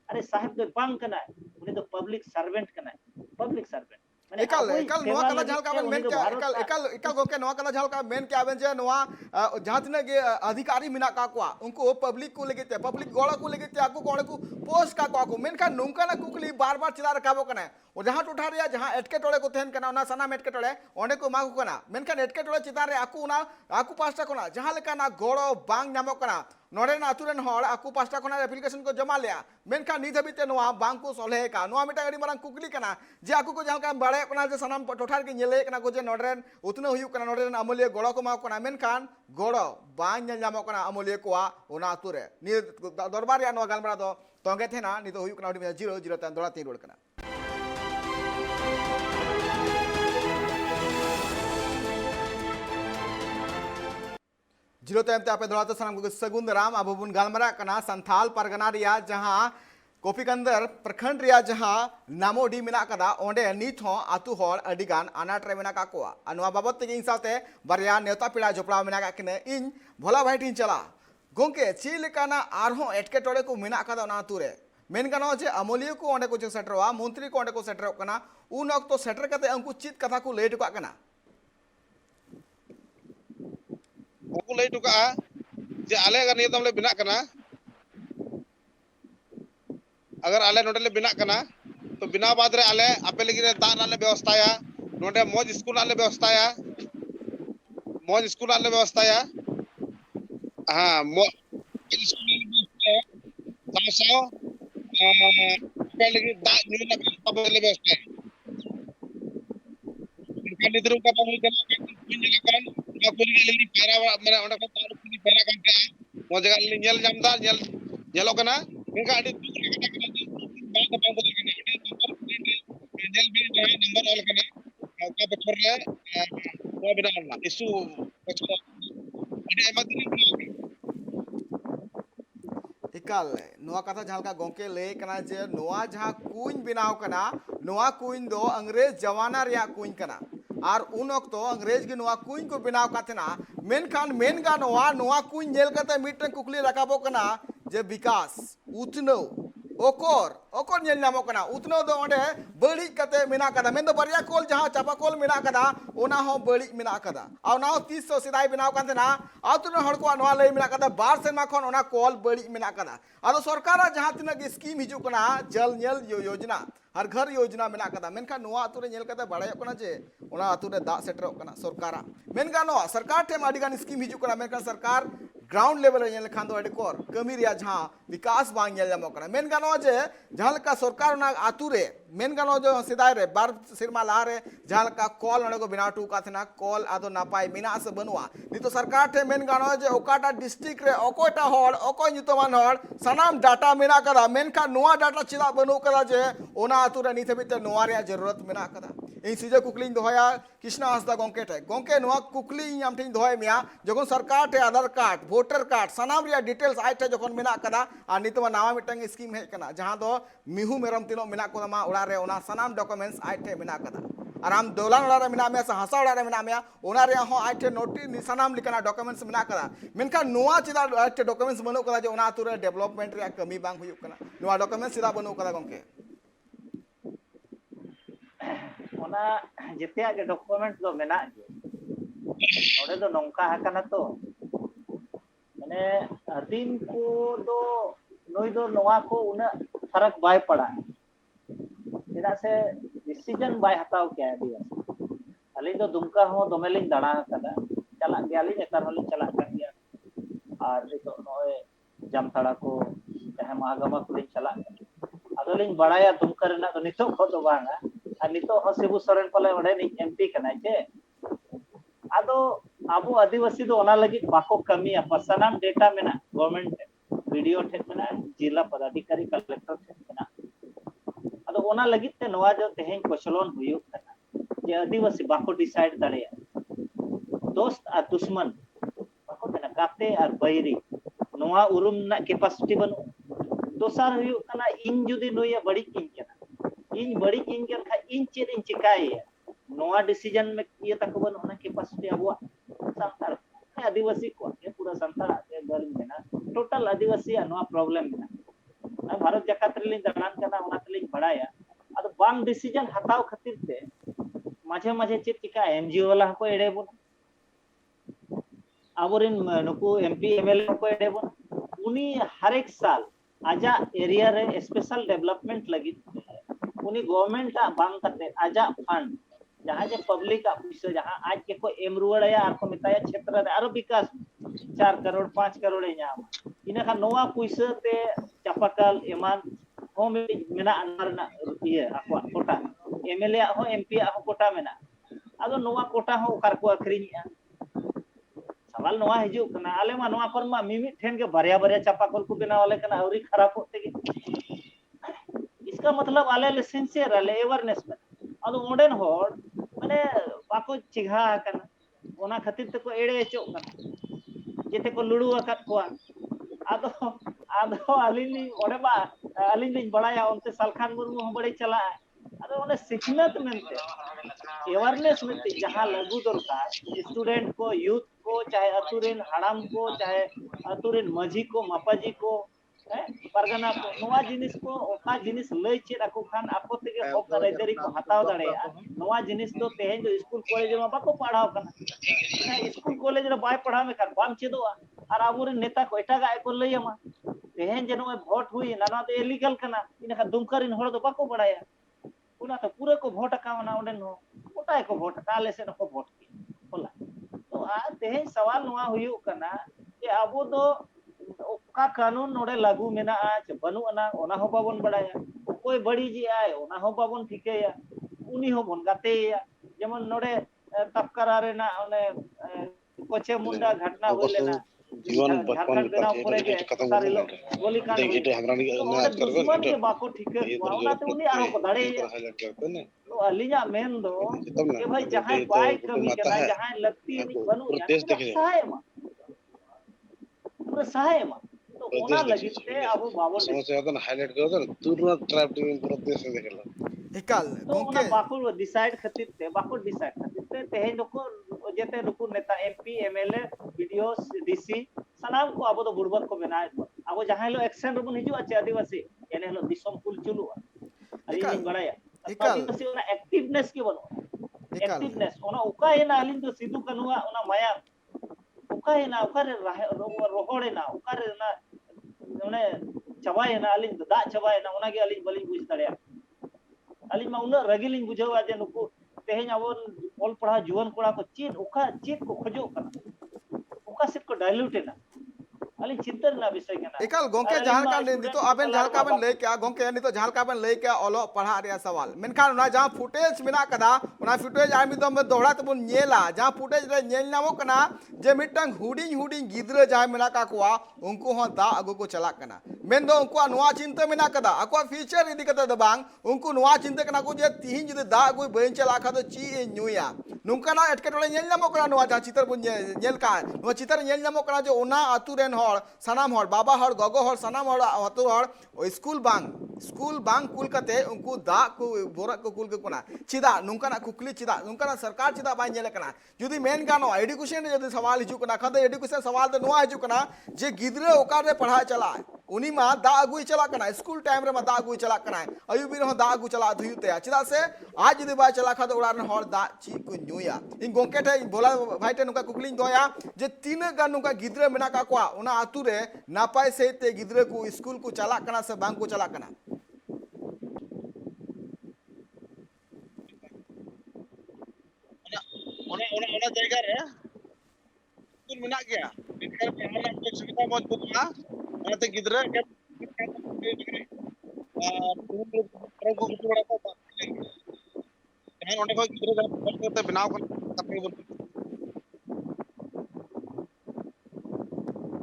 अरे साहेब दो बांग कनाय उनी तो पब्लिक सर्वेंट कनाय पब्लिक सर्वेंट एकल नोआ कला झाल का मेन क्या एकल गोके नोआ कला झाल का मेन क्या आबेन जे नोआ जहां तिना के अधिकारी मिना का को उनको पब्लिक को लेके पब्लिक गोड़ा को लेके आको कोणे को पोस्ट का को मेन का नुंका ना कुकली बार-बार चिला रखाबो कना ओ जहां टोठा रे जहां एटके टोले को थेन कना ना सना एटके टोले ओंडे को मागो कना मेन का एटके टोले चिता रे आकू पास्टा कोना जहां लेका ना गोड़ो बांग नामो कना नोडे ना अतुरेन होड़ आकू पास्टा कोना एप्लीकेशन को जमा लिया मेन का निध हबीते नोआ बांग को सोले का नोआ मिटा गडी मारंग कुकली कना जे आकू को जहां का बड़े कना जे सनाम टोठार के नेले कना को जे नोडरेन उतने हुयु कना नोडरेन अमूल्य गोड़ो को मा कना मेन कान गोड़ो बांग नामो कना अमूल्य कोआ ओना अतुरे नि दरबार या नो गालमरा दो तोंगे थेना नि तो हुयु कना 0 तन दोड़ा 3 रोड कना जिरो तयम पे दोड़ा सामान को सगुन राम अब बुन गालमरा कना संथाल परगना रिया जहां कोफीकंदर प्रखंड रिया जहां नामोडी मेना कदा ओंडे नित हो आतु होड़ अडिगान अनाट रे मेना का कोआ अनवा बाबत ते इन साथे बरिया नेता पिड़ा जोपड़ा मेना का किने इन भोला भाई टीन चला गोंके ची लेकाना आरहो एटके टोड़े को मेना कदा ना तुरे मेन गानो जे अमोलियो को ओंडे को जे सेटरवा मंत्री को ओंडे को सेटर कना उन अक्तो सेटर कते अंकु चित कथा को लेट को कना उनको लई टुका जे आले अगर निये दम ले बिना कना अगर आले नोडे ले बिना कना तो बिना बाद रे आले आपे लगी रे दान आले व्यवस्था या नोडे मौज स्कूल आले व्यवस्था या मौज स्कूल आले व्यवस्था या हां मौज स्कूल आले व्यवस्था या सासो आपे लगी दा न्यू ना व्यवस्था है इनका निद्र का पानी कना kan na kuli li pera mane onda ko taru kuli pera kan te mo jaga li nyel jamda nyel nyelo kana inka adi dukre kana kana ba ka bang bodil kana adi number nyel bi jahe number ol kana ka bechor le mo bina na isu bechor adi emadini इकाल नोआ कथा जहाँ का गोंके ले कना जे नोआ जहाँ कुइन बनाव कना नोआ कुइन दो अंग्रेज जवाना रिया कुइन कना और उन वक्त अंग्रेज की नोआ कुइन को बनाव काथना मेनखान मेन गा नोआ कुइन नेल कते मिटन कुकली रकाबो कना जे विकास उतनो ओकोर नेल नामो कना उतनो दो ओंडे बड़ी कते मिना कदा मेन दो बरिया कोल जहाँ चापा कोल मिना कदा ओना हो बड़ी मिना कदा आ ना 30 सिदाई बनाव काथना आ तुनो हड़ को नोआ लई मिना कदा बार सेमा खन ओना कोल बड़ी मिना कदा आदो सरकार जहाँ तिना स्कीम हिजु कना जल नेल योजना हर घर योजना मेना कदा मेनखा नोआ आतु रे नेल कते बाड़ायो कना जे ओना आतु रे दा सेटरो कना सरकार मेनगा नोआ सरकार ठेम आडिगान स्कीम हिजु कना मेनखा सरकार ग्राउंड लेवल रे खान दो अडिकोर कमी रिया जहाँ विकास बांग नेल जामो कना मेन गानो जे जहाँ लका सरकार ना आतु रे मेन गानो जो सिदाय रे बार सिरमा ला रे जहाँ लका कॉल ओने को बिना टू काथना कॉल आदो नापाय मिना से बनुआ नि तो सरकार ठे मेन गानो जे ओकाटा डिस्ट्रिक्ट रे ओकोटा होड़ ओको nyutuman होड़ सनाम डाटा मिना कदा मेनखा नोआ डाटा चिदा बनु कदा जे ओना आतु रे नि थबिते नोआ रे जरूरत मिना कदा इन सुजे कुकली दोया कृष्णा हांसदा गोंके ठे गोंके नोआ कुकली आम ठिन दोय मिया जखन सरकार ठे आधार कार्ड वोटर कार्ड सनाम रिया डिटेल्स आइ ठे जखन मिना कदा आ नितमा नावा मिटंग स्कीम हे कना जहां दो मिहु मेरम तिनो मिना को मा उड़ा रे ओना सनाम डॉक्यूमेंट्स आइ ठे मिना कदा और आम दौलान उड़ा रे मिना मे से हंसा उड़ा रे मिना मे ओना रे हो आइ ठे नोटिस सनाम लिकना डॉक्यूमेंट्स मिना कदा मेनका नोआ चिदा आइ ठे डॉक्यूमेंट्स बनो कदा जे ओना आतु रे डेवलपमेंट रे कमी बांग हुयु कना नोआ डॉक्यूमेंट्स चिदा बनो कदा गोंके ओना जेते आगे डॉक्यूमेंट दो मेना ओडे दो नोंका हकना तो माने आदिम को दो नोई दो नोआ को उना फर्क बाय पड़ा चेदा से डिसीजन बाय हताव के आदिवासी अली दो दुमका हो दोमेलिन दाणा कदा चला गयाली नेतार होली चला गया और तो नोए जामथाड़ा को चाहे महागमा को चला अदोलिन बड़ाया दुमका रेना तो नितो को दो बांगा और नितो हो शिबू सोरेन पले ओडे नि एमपी कनाय जे आदो आबो आदिवासी दो ओना लगी बाको कमी पर्सनल डेटा मेना गवर्नमेंट वीडियो ठेक मेना जिला पदाधिकारी कलेक्टर ठेक मेना आदो ओना लगी ते नवा जो तेहेन कोचलोन हुयु कना जे आदिवासी बाको डिसाइड दाड़े दोस्त और दुश्मन बाको मेना गाते और बैरी नवा उरुम ना कैपेसिटी बनु दोसार हुयु कना इन जुदी नोया बड़ी किन कना इन बड़ी किन कर खा इन चेद इन चिकाय नोआ डिसीजन में ये तक बन होना कैपेसिटी अब संतार आदिवासी को पूरा संतार के घर में ना टोटल आदिवासी नोआ प्रॉब्लम में भारत जकात रे दानान कना ओना तलिन बड़ाया अद बांग डिसीजन हताव खातिर ते माझे माझे चेद चिका एनजीओ वाला को एडे बन आबोरिन नुकु एमपी एमएलए को एडे बन उनी हर एक साल आजा एरिया रे स्पेशल डेवलपमेंट लगी उनी गवर्नमेंट बांग करते आजा फंड जहाँ जे पब्लिक पैसा जहाँ आज के को एम रुवाड़या आर को मिताया क्षेत्र रे आरो विकास 4 करोड़ 5 करोड़ नाम इना खा नोवा पैसा ते चापाकल एमान हो मेना अनरना ये आको कोटा एमएलए हो एमपी हो कोटा मेना आदो नोवा कोटा हो ओकार को अखरिनिया सवाल नोवा हिजु कना आले मा नोवा पर मा मिमि ठेन के बारिया बारिया चापाकल को बनावले कना औरी खराब होते इसका मतलब आले ले सिंसियर आले अवेयरनेस में अदो ओडेन होड़ माने बाको चिघा कना ओना खातिर ते को एड़े चो कना जेते को लुडू अकत को आदो आदो अलिनी ओडे बा अलिनी बड़ाया उनते सालखान मुर्मू हो बड़े चला आदो ओने सिखनत मेनते अवेयरनेस मेनते जहां लागू दरकार स्टूडेंट को यूथ को चाहे अतुरेन हड़ाम को चाहे अतुरेन मझी को मापाजी को परगना को नोआ जिनिस को ओका जिनिस लय चेद आको खान आको तेगे हक आइदारी को हताव दाड़ेया नोआ जिनिस दो तेहेन जो स्कूल कॉलेज में बाको पढ़ाव कना स्कूल कॉलेज रे बाय पढ़ाव में खान बाम चेदोआ और आबोरे नेता को एटागा को लयमा तेहेन जे नोए भोट हुई ना ना तो इलीगल कना इनका दुमकारिन होड़ दो बाको बड़ाया उना तो पूरे को भोट कावना ओडे नो ओटाय को भोट काले से नको भोट की होला तो आ तेहेन सवाल नोआ हुयु कना जे आबो दो का कानून नोड़े लागू मेना चे बनू अना ओना हो बाबन बड़ाया कोई बड़ी जी आए ओना हो बाबन ठिकेया उनी हो बन गातेया जेमन नोड़े तपकरा रे ना ओने कोचे मुंडा घटना हो लेना जीवन बचपन बेना परे के सारिलो गोली कांड एटे हमरा नि ओने दुश्मन के बाको ठिके ओना तो उनी आरो को दाड़े तो अलिया मेन दो के भाई जहां बाय कमी के ना जहां लगती बनू सहाय मा सहाय मा तो ओना लगित ते अब बाबो समस्या तो हाईलाइट करो तो तुरंत ट्रैप टीम पूरा देश में देखला इकाल तो ओना बाको डिसाइड खातिर ते तेहे नको जेते नुकु नेता एमपी एमएलए वीडियो डीसी सनाम को अब तो बुड़बक को बनाए अब जहां लो एक्शन रबन हिजु अच्छे आदिवासी एने लो दिसम कुल चलु अली नि बड़ाया आदिवासी ओना एक्टिवनेस के बनो एक्टिवनेस ओना उका एना अलिन तो सिद्धू कनुआ ओना माया उका एना उका रे रोहड़े ना उका रे ना ओने चबाए ना अलिन दा चबाए ना ओना के अलिन बलिन बुझ दड़या अलिन मा उना रगिलिन बुझावा जे नुकु तेहेन अब ऑल पढ़ा जुवन कोड़ा को चीत को खोजो कना उका सिर्फ को डाइल्यूट ना अली चिंतन ना विषय के ना इकाल गोंके जहां का नितो अबेन जहां का बन ले क्या गोंके नितो जहां का बन ले क्या ओलो पढ़ा रे सवाल मेनखान ना जहां फुटेज मेना कदा उना फुटेज आमी दम दोहरा तबन नेला जहां फुटेज रे नेल नामो कना जे मिटंग हुडिंग गिद्रे जहां मेना का कुआ उनको हो दा अगो को चला कना मेन दो उनको नुआ चिंता मेना कदा अको फ्यूचर इदी कता दबांग उनको नुआ चिंता कना को जे तिहिन जदि दा अगो बइन चला खा तो ची न्यूया नुका ना एटकेटोले नेल नामो कना नुआ जहां चितर बन नेल का नुआ चितर नेल नामो कना जो ओना आतु रेन हर सनाम हर बाबा हर गगो हर सनाम हर अतु हर स्कूल बांग कुल कते उनको दा को बोरा को कुल के कोना चिदा नुका ना कुकली चिदा नुका ना सरकार चिदा बाय नेल कना जुदी मेन गानो एजुकेशन जदि सवाल हिजु कना खद एजुकेशन सवाल तो नुआ हिजु कना जे गिद्रे ओकार रे पढ़ा चला उनी मा दा अगुई चला कना स्कूल टाइम रे मा दा अगुई चला कना अयुबीर हो दा अगु चला धुयुते चिदा से आज जदि बाय चला खद ओड़ा रे हर दा ची को न्यूया इन गोंके ठे बोला भाई टे नुका कुकलिन दोया जे तीन गा नुका गिद्रे मेना का कोआ उना आतु रे नापाय सेते गिद्रे को स्कूल को चला कना से बांग को चला कना ओना जायगा रे स्कूल मेना गया बिनकर पढ़ाना को सुविधा मौजूद बा ओनाते गिद्रे के को बड़ा को जहां ओंडे को गिद्रे बनाव कर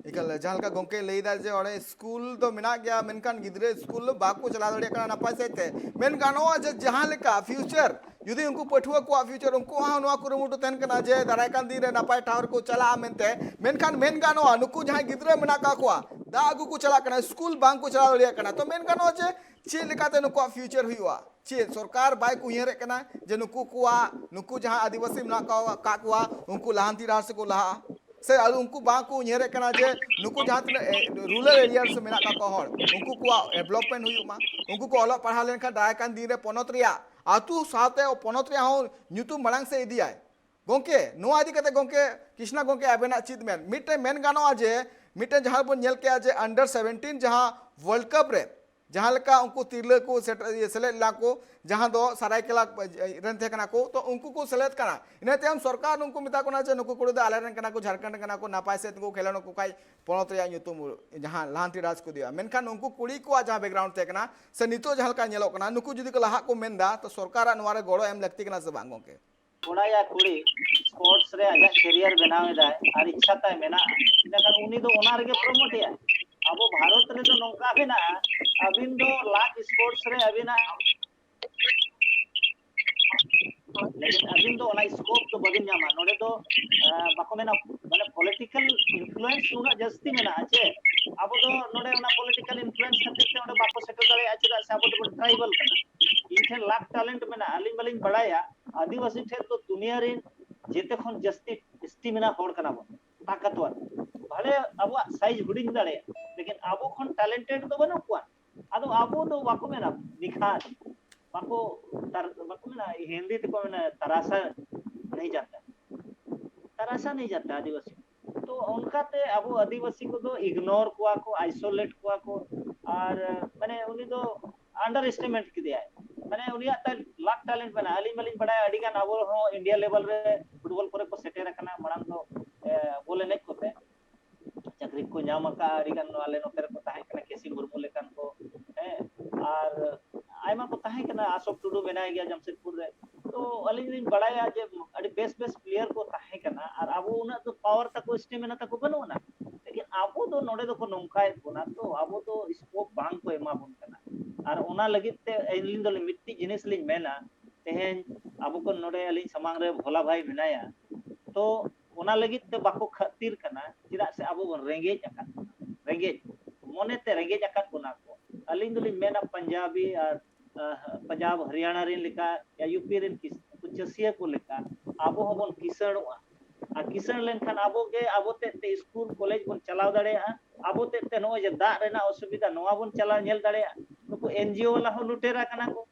इकल जहां का गोंके लेदा जे ओडे स्कूल तो मेना गया मेनकान गिद्रे स्कूल बाको चला दड़े कना नपाय सेते मेन गानो जे जहां लेका फ्यूचर जुदी उनको पठुआ को फ्यूचर उनको हां नवा कुरुमुटु तन कना जे दाराय कान दिन रे नपाय टावर को चला मेनते मेनकान मेन गानो नुकु जहां गिद्रे मेना का को दा आगु को चला कना स्कूल बांग को चला दड़े कना तो मेन गानो जे चे लेकाते नुको फ्यूचर हुआ चे सरकार बाय को उयहरे कना जे नुकु जहां आदिवासी मेना का को उनको लहांती राह से को लहा से उनको बांग को उयहरे कना जे नुकु जहां रूरल एरिया से मेना का हर उनको को डेवलपमेंट हुयुमा उनको को ऑल पढ़ा लेन का दाय कान दिन रे पोनत रिया आतु साथे पोनत रिया हो न्यूतु मलांग से इदी आय गोंके नो आदि कते गोंके कृष्णा गोंके आबेना चित मेन मिटे मेन गानो आजे मिटे जहां बन नेल के आजे अंडर 17 जहां वर्ल्ड कप रे जहां लका उनको तिरले को सेलेक्ट ला को जहां दो सरायकेला रन थे कना को तो उनको को सेलेक्ट कना इनते हम सरकार उनको मिता कोना जे नुको कोड़ द आले रन कना को झारखंड कना को नापाय से को खेलन को काई पोनत या न्यूतुम जहां लांती राज को दिया मेनखान उनको कुड़ी को जहां बैकग्राउंड थे कना से नितो जहां का नेलो कना नुको जदी को लहा को मेनदा तो सरकार नवारे गोड़ो एम लगती कना से बांगो के कोड़ा या कुड़ी स्पोर्ट्स रे आजा करियर बनावे दाय आर इच्छा ताय मेना इनखान उनी दो ओना रे प्रमोट या अब भारत रे तो नौका भी ना अबिन दो लाख स्पोर्ट्स रे अबिना लेकिन अबिन दो ओना स्कोप तो बगिन जामा नोडे तो बाको मेना माने पॉलिटिकल इन्फ्लुएंस उना जस्ती मेना आचे अब तो नोडे ओना पॉलिटिकल इन्फ्लुएंस खातिर ते ओडे बाको सेटल दारे आचे दा साबो तो ट्राइबल इनठे लाख टैलेंट मेना अलिंग बलिंग बड़ाया आदिवासी ठे तो दुनिया रे जेते खन जस्ती स्टिमिना होड़ कना बो ताकतवर भले अब साइज हुडिंग दाड़े लेकिन अब खन टैलेंटेड तो बनो को आदो अब तो बाको मेना निखार बाको बाको मेना हिंदी को मेना तरासा नहीं जाता आदिवासी तो उनका ते अब आदिवासी को तो इग्नोर को आइसोलेट को और माने उनी तो अंडर एस्टिमेट की दिया माने उनिया त लाख टैलेंट बना अली मलिन बड़ा अडी गान अब हो इंडिया लेवल रे फुटबॉल करे को सेटेर करना मणाम तो बोले नहीं कोते चाकरी को नाम का अडी गान वाले नोते को ताहे कना केसी मुर्मू लेकान को है और आयमा को ताहे कना अशोक टुडू बनाया गया जमशेदपुर रे तो अली बड़ा जे अडी बेस्ट प्लेयर को ताहे कना और अब उना तो पावर तक स्टेमिना तक बनो ना लेकिन अब तो नोडे तो को नोंकाय कोना तो अब तो स्कोप बांग को एमा बन कना और ओना लगित ते एलिन दो मिट्टी जिनिस लिन मेना तेहेन अब को नोडे अली समांग रे भोला भाई बनाया तो ओना लगित ते बाको खातिर कना चिदा से अब रेंगेज अका रेंगेज मोने ते रेंगेज अका कोना को अलिन दो लिन मेना पंजाबी और पंजाब हरियाणा रिन लिका या यूपी रिन चसिया को लेका अब होबन किसणवा आ किसण लेनखान आबो के आबो ते स्कूल कॉलेज बन चलाव दड़ेया आबो ते नो जे दा रेना असुविधा नोआ बन चलाव नेल दड़ेया नुकु एनजीओ वाला हो लुटेरा कना को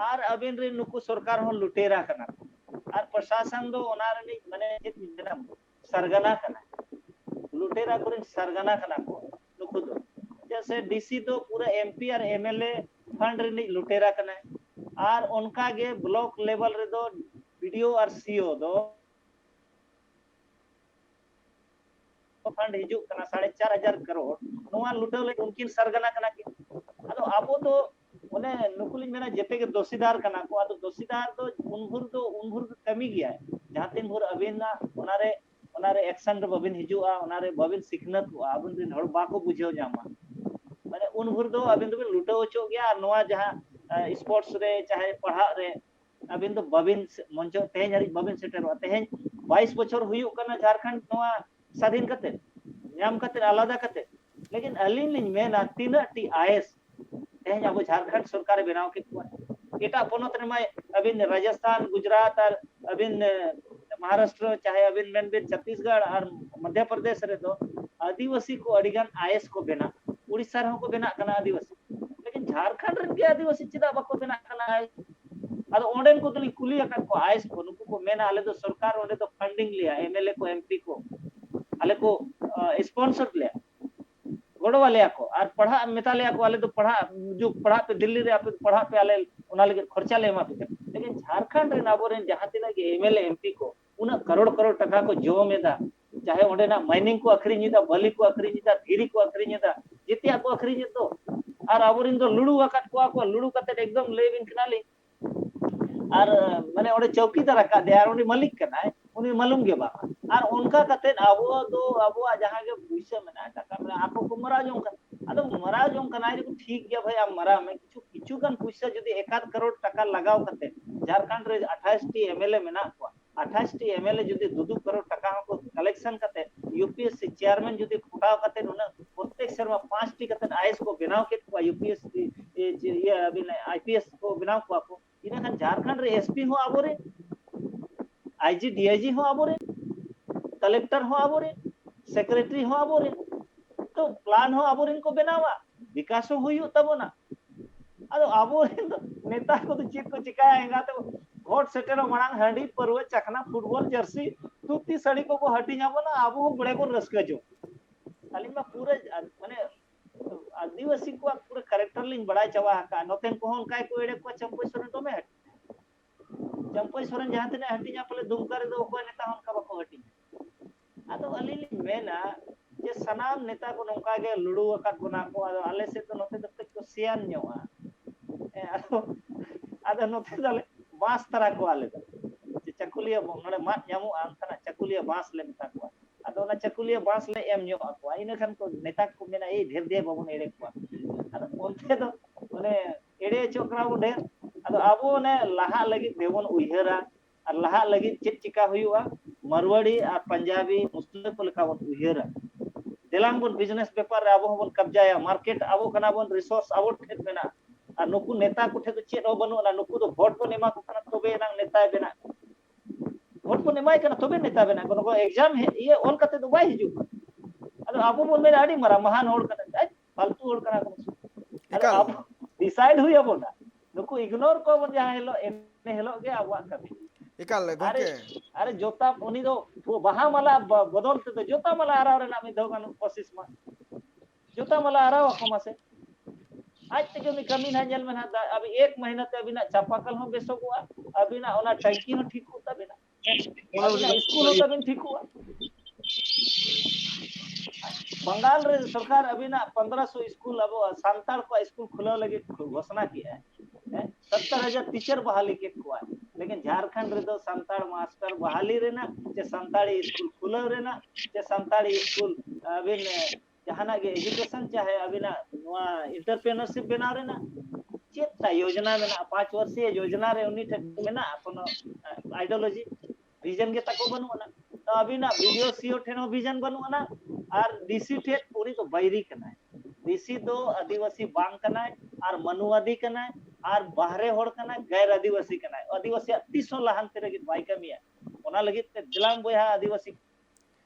और अबिन रे नुकु सरकार हो लुटेरा कना को और प्रशासन दो ओना रे माने जेना सरगना कना लुटेरा कुरिन सरगना कना को नुकु दो जैसे डीसी तो पूरा एमपी और एमएलए फंड रे लुटेरा कना और उनका गे ब्लॉक लेवल रे दो वीडियो और सीओ दो फंड हिजू कना 4.5 करोड़ नोआ लुटो ले उनकिन सरगना कना की अदो आबो तो ओने नुकुलिन मेना जेते के दोषीदार कना को अदो दोषीदार तो उनभुर कमी गया है जहां तीन भुर अबिना ओनारे एक्शन रे बबिन हिजुआ ओनारे बबिन सिखनत को अबिन दिन हड़ बाको बुझो जामा माने उनभुर दो अबिन दो लुटो ओचो गया और नोआ जहां स्पोर्ट्स रे चाहे पढ़ा रे अबिन दो बबिन मंचो तेज हरि बबिन सेटर तेज 22 बछर हुयु कना झारखंड नोआ स्वाधीन कते नाम कते आलादा कते लेकिन अलिन लिन मेना तीना टी आईएस तेज अब झारखंड सरकार बनाव के एटा पोनत रे माय अबिन राजस्थान गुजरात और अबिन महाराष्ट्र चाहे अबिन मेन छत्तीसगढ़ और मध्य प्रदेश रे तो आदिवासी को अडिगान आईएस को बना उड़ीसा रे को बना कना आदिवासी लेकिन झारखंड रे के आदिवासी चिदा बको बना कना है अदो ओंडेन को तो कुली अकन को आईएस को नुकु को मेना आले तो सरकार ओंडे तो फंडिंग लिया एमएलए को एमपी को आले को स्पॉन्सर लिया गोड़ वाले को और पढ़ा मेताले को आले तो पढ़ा जो पढ़ा पे दिल्ली रे आप पढ़ा पे आले उना लगे खर्चा ले मा पे लेकिन झारखंड रे नाबो रे जहां तिना के एमएलए एमपी को उना करोड़ टका को जो मेदा चाहे ओंडे ना माइनिंग को अखरीनीदा बलि को अखरीनीदा धीरी को अखरीनीदा जितिया को अखरीनी तो और आबोरिन तो लुडू वकत को लुडू कते एकदम लेविन कनाली और माने ओंडे चौकीदार का दे और उनी मालिक कना है उनी मालूम के बा और उनका कते आबो दो आबो जहां के भूषा में टाका में आपको को मरा जों का अदो मरा जों कना जो ठीक गया भाई अब मरा में किछु कन भूषा जदी 1 करोड़ टका लगाव कते झारखंड रे 28 टी एमएलए में ना 28 टी एमएलए जदी 2 करोड़ टका को कलेक्शन कते यूपीएससी चेयरमैन जदी फुटाव कते उना प्रत्येक शर्मा 5 टी कते आईएएस को बनाव के यूपीएससी ये अभी आईपीएस को बनाव को इना खान झारखंड रे एसपी हो आबोरे आईजी डीआईजी हो आबोरे कलेक्टर हो आबोरे सेक्रेटरी हो आबोरे तो प्लान हो आबोरे को बनावा विकास होयु तबो ना अदो आबोरे तो नेता को तो चीज को चिकाएगा तो वोट सेटर मणांग हंडी परवे चखना फुटबॉल जर्सी तुती सड़ी को हटी जाबो ना आबो बड़े को रसके जो खाली में पूरे माने आदिवासी को पूरे करेक्टर लिंग बड़ा चवा का नोतेन को होन काय को एडे को चंपई सोरेन तो में हट चंपई सोरेन जहां तने हटी जा पले दुमका रे दो को नेता होन का बको हटी आदो अली मेना जे सनाम नेता को नोंका गे लुडू अकात बना को आले से तो नोते तक को सियान न्योआ आदो नोते दले बास तरह को आले जे चकुलिया नोडे मात न्यामु आंथना चकुलिया बास ले मेता को आदो ना चकुलिया बास ले एम न्यो को इन खान को नेता को मेना ए ढेर दे बाबू एड़े को आदो ओनते तो माने एड़े चोकरा बो ढेर आदो आबो ने लाहा लगी देवन उयहरा और लाहा लगी चित चिका हुआ मारवाड़ी और पंजाबी मुस्लिम को लेका बन उयहरा देलांग बन बिजनेस पेपर आबो बन कब्जाया मार्केट आबो कना बन रिसोर्स आबो ठेत मेना और नुकु नेता को ठेत चेत हो बनु ना नुकु तो वोट को नेमा को कना तोबे ना नेता बेना वोट को नेमाय कना तोबे नेता बेना को एग्जाम है ये ऑल कते तो बाय हिजु अब बोल मेरे आड़ी मरा महान होड़ कना फालतू होड़ कना एकाल अब डिसाइड हुई अब ना नुकु इग्नोर को बन जहां हेलो एने हेलो के आवा कभी एकाल अरे गोंके अरे जोता उनी दो बाहा माला बदलते तो जोता माला आराव रे ना मी दो गान कोशिश मा जोता माला आराव को मासे आज तक मी कमी ना जल में ना अभी 1 महीना ते अभी ना चापाकल हो बेसो हुआ अभी ना ओना टंकी हो ठीक होता बिना स्कूल होता बिन ठीक हुआ बंगाल रे सरकार अभी ना 1500 स्कूल अब संताल को स्कूल खुला लगे घोषणा किया है 70,000 टीचर बहाली के हुआ लेकिन झारखंड रे तो संताल मास्टर बहाली रे ना जे संताली स्कूल खुला रे ना जे संताली स्कूल अभी जहाना के एजुकेशन चाहे अभी ना इंटरप्रेन्योरशिप बना रे ना चेता योजना में ना 5 वर्षीय योजना रे उन्हीं में ना कोनो आइडियोलॉजी विजन के तको बनवा ना तो अभी ना वीडियो सीओ ठेनो विजन बनवा ना और डीसी ठे पूरी तो बैरी कना है डीसी तो आदिवासी बांग कना है और मनुवादी कना है और बाहरे होड़ कना है गैर आदिवासी कना है आदिवासी 300 लाहन तेरे के बाई कमिया ओना लगी जिलाम बोया आदिवासी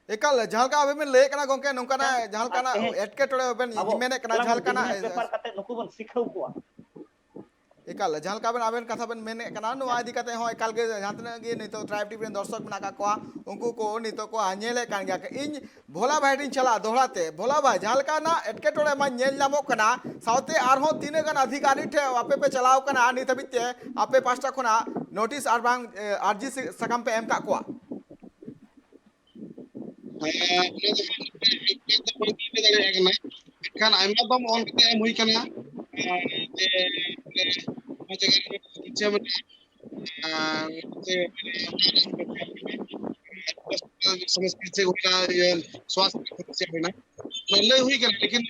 एकाल झालका अबे में ले कना गोंके नोंका ना झालका ना एटके टोड़े बेन मेने कना झालका ना पेपर कते नुकु बन सिखौ को एकाल झालका बेन आबेन कथा बेन मेने कना नुआ इदी कते हो एकाल के जानतने गे नितो ट्राइब टीवी दर्शक मेना का कोआ उनको को नितो को आनेले कान गया के इन भोला भाई दिन चला दोहराते भोला भाई झालका ना एटके टोड़े मा नेल नामो कना साउते आरहो तीने गन अधिकारी ठे आपे पे चलाव कना नि तबिते आपे पास्टा खोना नोटिस आर बांग आरजी सकम पे एम का कोआ kan aima dom on kete em hui kana je समस्या से होता ये स्वास्थ्य की समस्या है ना पहले हुई क्या लेकिन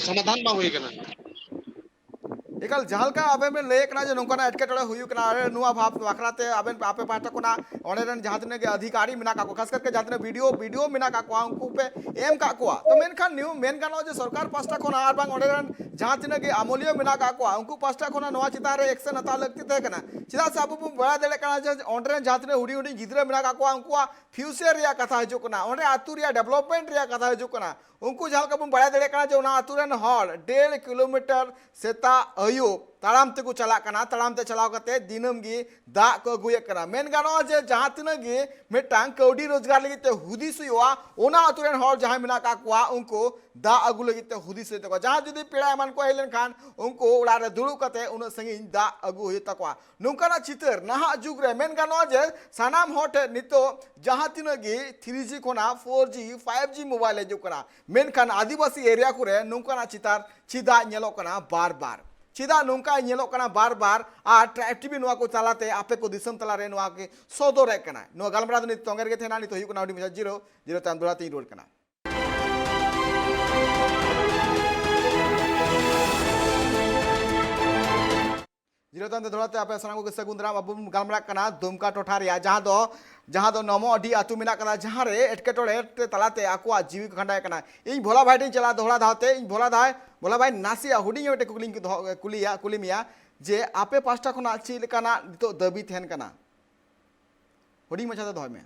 समाधान में हुई क्या एकाल झालका अबे में लेक ना जो नोंकना एटके टोड़े हुयु कना अरे नुआ भाप वाखराते अबेन आपे पाटा कोना ओनेरन जहातने के अधिकारी मिना का को खास करके जहातने वीडियो मिना का को उनको पे एम का को तो मेनखान न्यू मेन गानो जो सरकार पास्टा कोना आर बांग ओनेरन जहातने के अमूल्य मिना का को उनको पास्टा कोना नोआ चितारे एक्शन हता लगती थे कना चिदा साबु बड़ा देले कना जो ओनेरन जहातने हुडी हुडी गिदरे मिना का को उनको फ्यूचर रिया कथा हिजु कना ओने आतु रिया डेवलपमेंट रिया कथा हिजु कना उनको झालका बम बड़ा देले कना जो ना आतुरन हॉल 1.5 किलोमीटर सेता अयु ताराम ते को चला कना ताराम ते चलाव कते दिनम गी दा को गुए कना मेन गानो जे जहां तिना गी मिटांग कौडी रोजगार लगी ते हुदी सुयोआ ओना आतुरन हॉल जहां मिना का कुआ उनको दा अगु लगी ते हुदी से तको जहां जुदी पेड़ा मन को हेलन खान उनको उड़ा रे दुरु कते उन संगी दा अगु हुई तको नुंकाना चितर नहा जुग रे मेन गानो जे सानाम होटे नितो जहां तिना गी 3G कोना 4G 5G मोबाइल हे जो कना मेनखान आदिवासी एरिया कुरे नुंकाना चितार चिदा नेलो कना बार बार चिदा नुंका नेलो कना बार बार आ ट्राइब टीवी नुआ को चलाते आपे को दिसम तला रे नुआ के सोदो रे कना नुआ गलमरा दनि तोंगर के थेना नि तो हुकना उडी 0 तांदुरा ती रोड कना जीरो तांदे धोराते आपे सनांगो के सगुंदराम अब गलमरा कना दुमका टोठा रिया जहां दो नमो अडी आतु मिना कना जहां रे एटकेटोड़े तलाते आकुआ जीवी खंडाय कना इन भोला भाई टिन चला दोहरा धाते इन भोला भाई नासिया हुडी योटे कुलिमिया जे आपे पास्टा खना चिल कना तो दबी थेन कना हुडी मचाते दोय में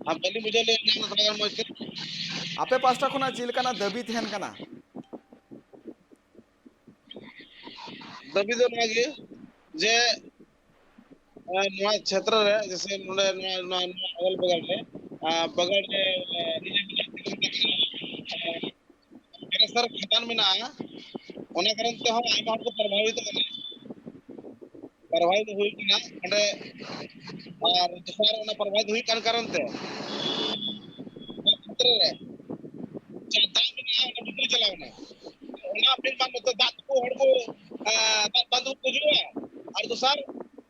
हम पहले मुझे ले जाना था मुझे आपे पास्टा खना चिल कना दबी थेन कना दबी दो लागे जे नवा क्षेत्र रे जैसे नोडे नवा अगल बगल रे सर खतान में ना ओना कारण ते हम आइमा को प्रभावित हुई ना अंडे और दूसरा ओना प्रभावित हुई कारण ते क्षेत्र रे चाता में ना बिजली चलावना ओना फिर मान तो दात को हड़ को दात बंद हो जुआ और दूसरा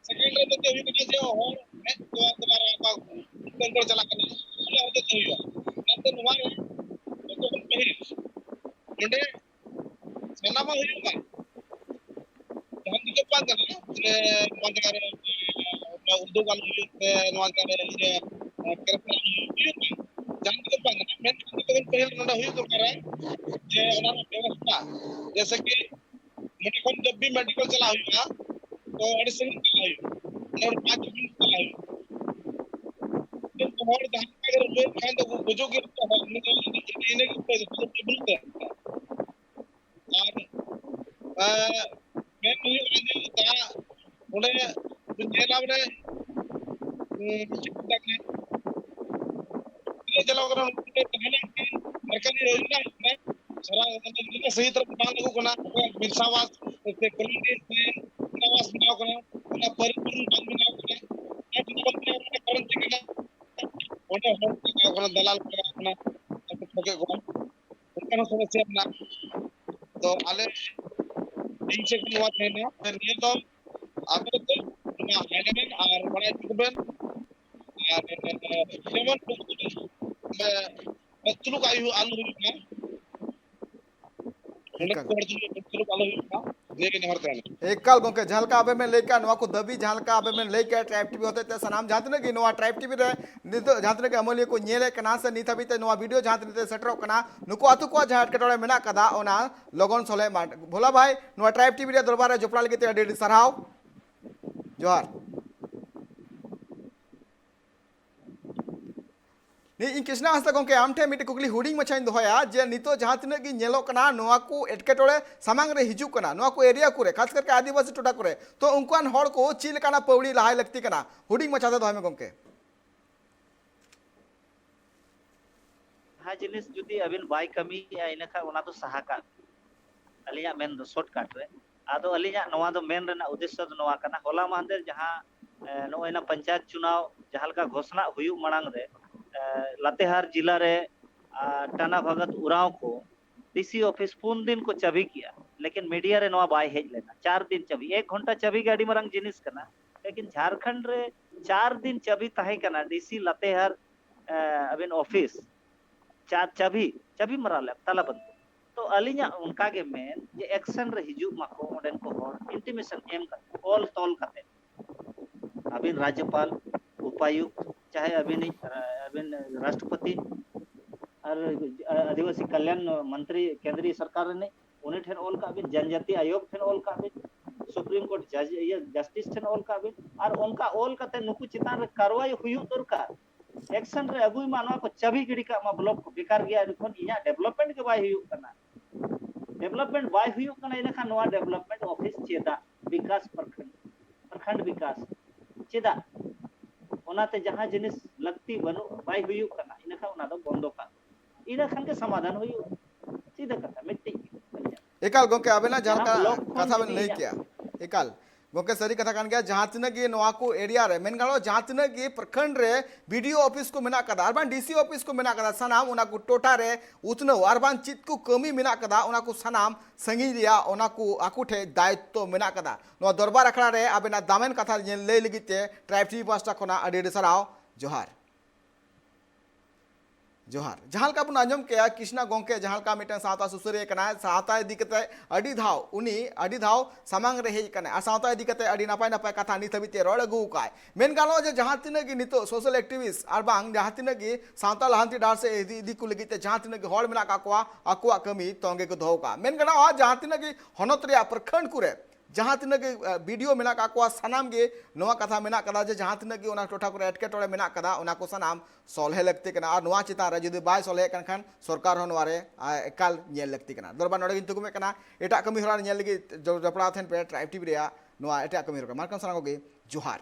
सेकंड रे ते हुई के जो हो तो तुम्हारा का कंट्रोल चला करना ये होते हुआ तो नुवारे तो पहले मंडे सनामा हुईगा हम के पास ने मंडे उर्दू गाल के नवा के जे जान के पास मैं तो पहले नडा हुई तो करे जे ओना व्यवस्था जैसे कि मेडिकल जब भी मेडिकल चला हुआ तो एडिशन चला हुआ और 5 दिन चला हुआ खान तो बुझो के इने के बुझते और मैं नहीं दा उन्हें जेला में ये चलाओ करो तहने की सरकारी योजना है सारा मतलब सही तरह बांध को कना बिरसावास से क्वारंटाइन से आवास बनाओ कना ना परिपूर्ण बांध बनाओ कना एक नंबर पे क्वारंटाइन कना ओटे हो कना दलाल कना ठोके को उनका समस्या ना तो आले इन से कोई बात है ना ये तो आप तो ना हैंडमेन और बड़ा चुकबेन और जेमन बच्चों का आयु आलू ना एकल गोंके झालका आबे में लेके नवा को दबी झालका आबे में लेके ट्राइब टीवी होते ते सनाम जातने की नवा ट्राइब टीवी रे नित जातने के अमलिय को नेले कना से नित हबीते नवा वीडियो जातने ते सेटरो कना नुको आतु को झाट कटोरे मेना कदा ओना लोगन सोले माट भोला भाई नवा ट्राइब टीवी रे दरबार रे जोपड़ा लगे ते अडी सरहाव जोहार नी इन कृष्णा हंसदा गोंके आमठे मिटे कुकली हुडिंग मछाइन दोहया जे नितो जहां तिने की नेलो कना नोआ को एटकेटोड़े सामांग रे हिजु कना नोआ को एरिया कुरे खास करके आदिवासी टोटा कुरे तो उनकान हड़ को चील कना पौड़ी लहाय लगती कना हुडिंग मछादे दोहय में गोंके हाँ जिनिस जुदी अबिन बाय कमी या इनका उना तो सहाका अलिया मेन दो शॉर्टकट रे आदो अलिया नोआ दो मेन रेना उद्देश्य दो नोआ कना होला माहदेर जहां नोएना पंचायत चुनाव जहालका घोषणा हुयु मणांग रे लातेहार जिला रे टाना भगत उराव को डीसी ऑफिस 4 दिन को चाबी किया लेकिन मीडिया रे नवा बाय हेज लेना 4 दिन चाबी 1 घंटा चाबी गाड़ी मरंग जिनिस कना लेकिन झारखंड रे 4 दिन चाबी ताहे कना डीसी लातेहार अबिन ऑफिस 4 चाबी मराले ताला बंद तो अलिया उनका के मेन जे एक्शन रे हिजु माको ओडेन को होर इंटीमेशन एम का ऑल तोल काते अबिन राज्यपाल उपायुक्त चाहे अबिन राष्ट्रपति और आदिवासी कल्याण मंत्री केंद्रीय सरकार ने उन्हें ठेन ऑल का अबिन जनजाति आयोग ठेन ऑल का अबिन सुप्रीम कोर्ट जज ये जस्टिस ठेन ऑल का अबिन और उनका ऑल काते नुकु चितान रे कार्रवाई हुयु दरकार एक्शन रे अगुई मानवा को चाबी गिड़ी का मा ब्लॉक को बेकार गया रिकॉन इया डेवलपमेंट के बाय हुयु कना डेवलपमेंट बाय हुयु कना इनका नवा डेवलपमेंट ऑफिस चेदा विकास प्रखंड विकास चेदा ओनाते जहां जिनिस लगती बनु बाय हुयु कना इनका उना दो बंदो का इना खान के समाधान हुयु सीधा कथा मिट्टी एकल गोंके आबेना झालका कथा बन लई किया एकल गोंके सरी कथा कान गया जहां तिने की नवा को एरिया रे मेन गालो जहां तिने की प्रखंड रे वीडियो ऑफिस को मेना कदा अरबान डीसी ऑफिस को मेना कदा सनाम उना को टोटा रे उतनो अरबान चित को कमी मेना कदा उना को सनाम संगी रिया उना को आकुठे दायित्व मेना कदा नो दरबार अखड़ा रे आबेना दामेन कथा ले लगिते ट्राइब टीवी पास्टा कोना अडी सराव जोहार जोहार जहां का आंजम के कृष्णा गोंके जहां का मिटन सावता सुसुरे कना सावता दिकते अडी धाव उनी अडी धाव सामांग रे हेज कना आ सावता दिकते अडी नापाय नापाय कथा नि थबिते रोड अगु काय मेन गालो जे जहां तिने की नितो सोशल एक्टिविस्ट आर बांग जहां तिने की सावता लहांती डार से इदी को लगिते जहां तिने की हड़ मिना का अकुआ कमी तोंगे को धो का मेन गालो जहां तिने की हनत रे प्रखंड कुरे जहां तिने की वीडियो मेना का सनाम गे नवा कथा मेना कदा जे जहां तिने की ओना टोठा को एटकेटोड़े मेना कदा ओना को सनाम सोलहे लगती कना और नवा चिता रे जुदी बाय सोलहे कन खान सरकार हो नवा रे एकाल नेल लगती कना दरबार नोडे किंतु में कना एटा कमी हरा नेल लगी जपड़ा थेन पे ट्राइब टीवी रे नवा एटा कमी रो मारकन सनागो गे जोहार।